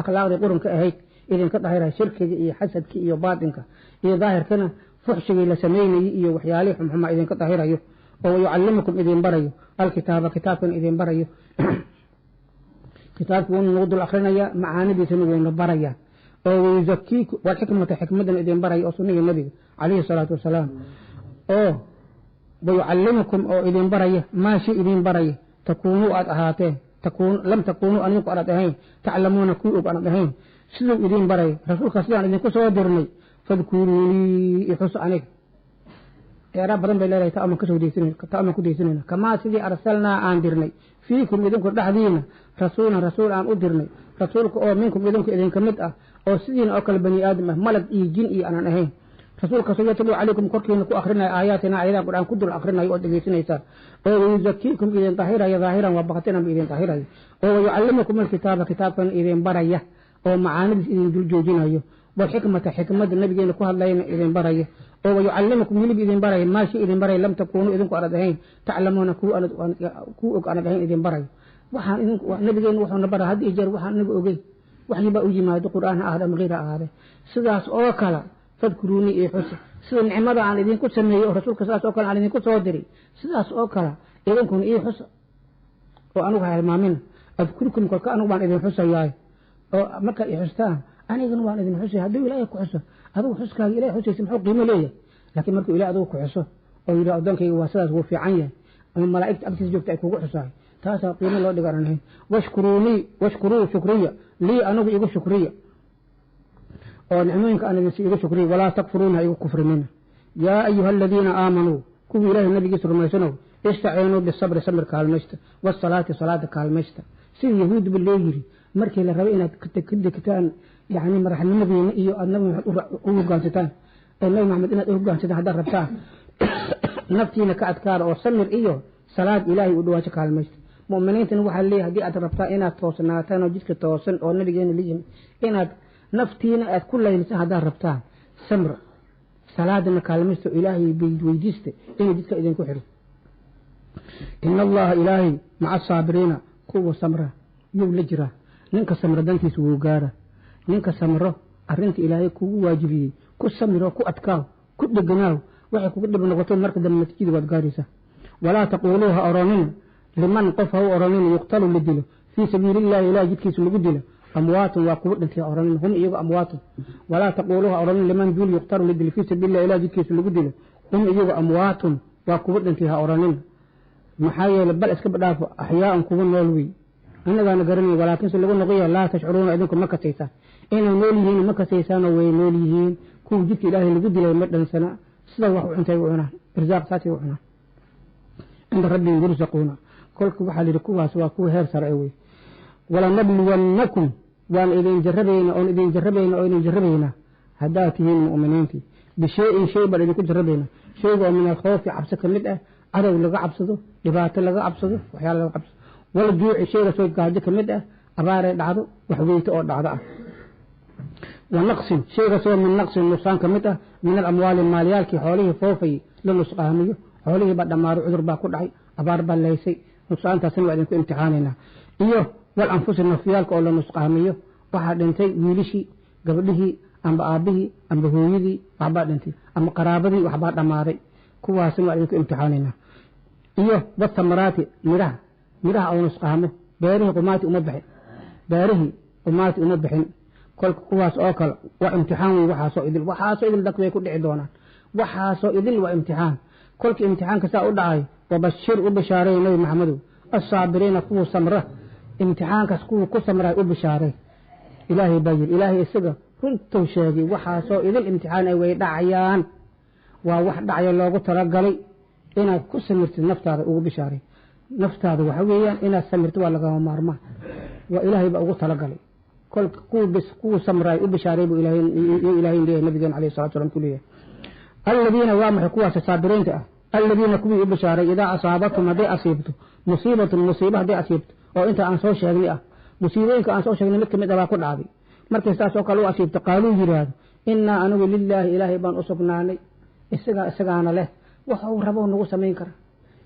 akhlaaqdii qurunka ahayd idinka dhahira shirkiga iyo xasadka iyo baatinka iyo daahirkana fuxshiga la sameeyay iyo waxyaalaha xumxuma idinka dhahirayo oo yucallimukum idin barayo alkitaaba kitaabkan idin barayo kitaabku uu noqdo akhrinaya macaanidiisana uu baraya oo yuzakiiku wal hikmata hikmadan idin barayo oo sunnada nabiga alayhi salatu wasalaam oo ويعلمكم أو إذن بريه ما شيء إذن بريه تكونوا أدهاتين لم تكونوا أنكم أدهين تعلمون كيف أدهين سلو إذن بريه رسول خصيان إذن كسوا درني فاذكروني يحس عنك يا رب رب الله تأمن كسوا كما سيدي أرسلنا عن درني فيكم إذن كل دحدينا رسول عن أدرني رسولك أو منكم إذن كمدأة أو سيدين أكل بني آدم ملك إيجين أنا نهين رسولك صلى الله عليكم كركين كو أخرنا آياتنا آيات القرآن كدر أخرنا يؤدي سنيسار ويزكيكم إذن طاهرة يا ظاهرا وبغتنا بإذن طاهرة ويعلمكم الكتاب كتابا إذن برية ومعاند إذن جلجوجين أيه والحكمة حكمة النبي لكوها الله إذن برية ويعلمكم يلي إذن برية ما شيء إذن برية لم تكونوا إذن كأردهين تعلمون كو أردهين إذن برية وحان إذن النبي وحان برا هذه إجر وحان نبي أوجي وحان يبقى أوجي ما القرآن آدم غير آدم سداس أوكلا فاذكروني إيه حسن سيدا نعمة عن إذن كنت سميه ورسولك سلاس أوكلا عن إذن كنت صدري سلاس أوكلا إذن كن إيه حسن وأنوها المامين أذكركم كأنوها عن إذن حسن ياي مكة إيه حسن أنا إذن عن إذن حسن هدو إلهي كحسن هدو حسن إلهي حسن يسمحوه قيمة ليه لكن مركو إلهي هدو كحسن أو إلهي أدونك يواساس وفي عنيه أما ملائكة أبتس جوكتا يكوكو حسن تاسا قيمة الله دقارنهين واشكروا شكرية لي أنوه يقول شكرية ونعمينك أنا نسيء شكري ولا تكفرون أيها كفر منه يا أيها الذين آمنوا كفوا إله النبي صلى الله عليه وسلم استعينوا بالصبر صبر كالمشت والصلاة صلاة كالمشت سير يهود بالليل مركي لربينا كد كتان يعني مرح النبي إيو النبي أوه قانستان النبي محمد إنه أوه قانستان هذا ربطان نفتينا كأذكار وصمر إيو صلاة إلهي ودواجك كالمشت مؤمنين تنوحا ليه هدي أتربطان إنها توصناتان وجدك توصن أو النبي جين ليهم إنها نفتينا كل ينسى هذا ربطان سمر صلاة كالمستو إلهي بيديست إنه جدك إذن كحر إن الله إلهي مع الصابرين قوة سمرة يولجرة ننك سمرة دانتي سوغارة ننك سمرة أرنت إلهي كو واجبي كو سمرة كو أتكاو كو دقناو وحي كو قدب نغطون مركز المسجد والقارسة ولا تقولوها أرانين لمن قفه أرانين يقتل للدل في سبيل الله إلهي جدك سوغدل أموات وقوة في أورانين هم إيجا أموات ولا تقولوها أورانين لمن دول يقتلوا للدل في سبيل الله إلا جيكيس لقدل هم إيجا أموات وقوة فيها أورانين محايا لبال اسكب دافع أحياء كون نولوي أنا ذا نقرني ولكن سلقون نغير لا تشعرون أيضاكم مكة سيسان إنا نوليهين مكة سيسان وينوليهين كو جيك إلهي لقدل مدن سنة سلوحوا عنتي وعنا إرزاق ساتي وعنا عند ربي يرزقونا كلكم بحال ركوها سوا كو هير سرعوي ولا نبلونكم وان إذن جربينا هداتهم المؤمنين بشيء بل إذن كنت جربينا شيء من الخوف عبسك المدأة عدو لغا عبسده لبات لغا عبسده وحيال لغا عبسده والجوع شيء سوى قاعدك المدأة أباري دعضه وحويت أو دعضه ونقص شيء سوى من نقص النقصان كمدأة من الأموال الماليال كي حوله فوفي للنسقامية حوله بعد ما عذر باكو دعي أبار بالليسي نقصان تسنوى إذن امتحاننا إيوه والأنفس النفيال كأولا نسقامية واحد انتي ويلشي قبله أم بآبه أم بهويدي وحباد انتي أم قرابدي وحباد دماري كوا سنوى عليك امتحاننا إيوه والثمرات مراه أو نسقامه بيره قماتي أمبحن كل كواس أوكل وامتحان وحاسو إذن دك ويكون دعدونا وحاسو إذن وامتحان كل امتحان كساء دعاي وبشر وبشاري نبي محمد الصابرين قوة سمره امتحان كسكو كسمره وبشاري إلهي باجر إلهي السجا runtuu sheegay waxaasoo idin imtixaan ay way dhacayaan waa wax dhacaya loogu talagalay inaad ku samirtid naftaada ugu bishaaray naftaada waxa weeyaan inaad samirtid waa laga maarmaa waa ilaahay ba ugu talagalay kol ku samray u bishaaray bu ilaahay leeyahay nabiga kaleey salaatu salaam kuliya alladina wa ma kuwa saabiriinta alladina kuwi u bishaaray ida asaabatum hadi asibtu musiibah hadi asibtu oo inta aan soo sheegnay musiibooyinka aan soo sheegnay mid kamid ah ku dhacday markay taas oo kale u asibto qaaluu yiraahdo inna anagu lillahi ilaahi baan u sugnaanay isagaana leh waxa uu rabo nagu sameyn kara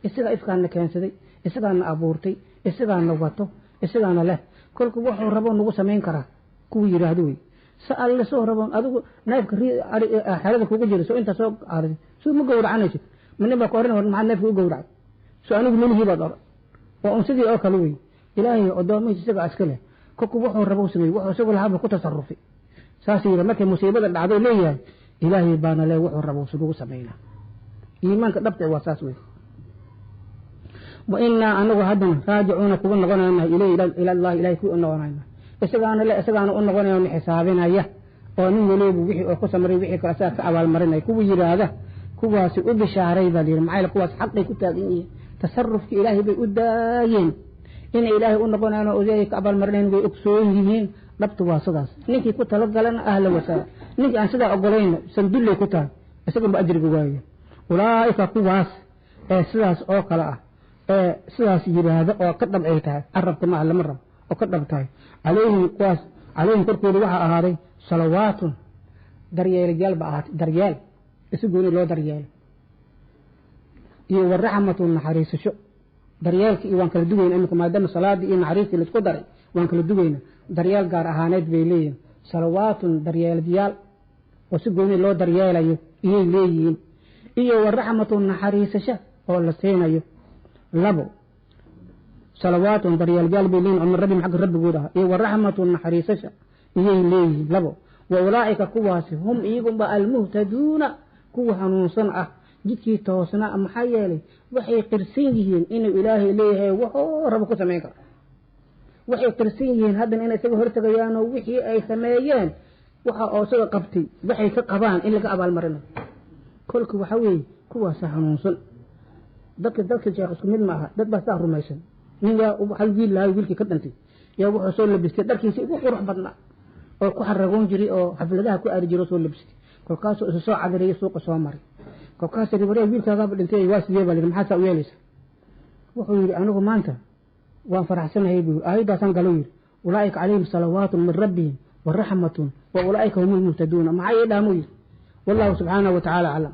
isaga ifkaana keensaday isagaana abuurtay isagaana wato isagaana leh kolku waxa uu rabo nagu sameyn kara ku yiraahdo way سأل الله سوى ربهم أدو نايف كري حالة كوجو جري سو أنت سو عارف سو مجور عنك من نبى قارن مع النايف كوجو عارف سو أنا بقول هي بدر وأمسدي أكلوي إلهي قدامي تسبع أسكله كوكو وحور ربو سوي وحور سوي لها بكو تصرفي ساسي لما كان مصيبة العدو ليه إلهي بانا له وحور ربو سوي سبينا إيمانك ضبط واساسوي وإنا أنه هدنا راجعون كون نغنى إلى الله إلهي كون نغنى إسقانا لا إسقانا أن نغنى من حسابنا يه ونن يلوب وحي وقسمري وحي كأساس أول مرنا كو يراده كواس أب شهري ذلك معي كواس حقي كتابين تصرف إلهي بأداين إن إلهي أن نغنى أنا أزيك أول مرنا بأكسوهين ضبط واسطاس نيكي كنت لقى لنا أهلا وسهلا نيكي أن سدا أقولين سندل كتاب إسقانا بأجر قوايا أولئك كواس سلاس أو كلا سلاس يراده أو قدم أيتها عرفت ما علم الرب وقدم تاي عليهم كركود وحا أهاري صلوات دريال رجال بقات دريال اسقوني لو دريال والرحمة والنحريس شو دريال وان كلا دوين انكم ما دام صلاة دي نحريس اللي تقدري وان كلا دوين دريال قار أهانيت بيلين صلوات دريال ديال وسقوني لو دريال ايه ليين والرحمة والنحريس شو ولا سينا لبو صلوات دريال قلبي لين أمر ربي محق الرب قولها والرحمة والنحريسة ليه لبو وأولئك كواس هم إيقم المهتدون كوها نصنعه جدكي توصنا محيالي وحي قرسينيهين إنه إلهي ليه وحو ربكو سميكا وحي قرسينيهين هذا إنه سيبه هرتقيانا وحي أي سمايان وحا أوسوا قبتي وحي كقبان إلا كأبا المرنة كلك وحوي كواس نصن دك الشيخ اسكمين معها دك بساه رميسن ninga waxa wiil lahay wiilkii ka dhantay yaa wuxuu soo labistay dharkiisa ugu qurux badnaa oo ku xaragoon jiray oo xafladaha ku aari jiray soo labistay kolkaas uu soo cadiriyay suuqa soo maray kolkaas ribaray wiilkaaga dhintay waa sidee baa maxaa saa u yeelaysa wuxuu yiri anigu maanta waan faraxsanahay buu aayadaasan galo yiri ulaa'ika calayhim salawaatun min rabbihim wa rahmatun wa ulaa'ika humul muhtadun maxay dhaamay wallahu subhanahu wa ta'ala alam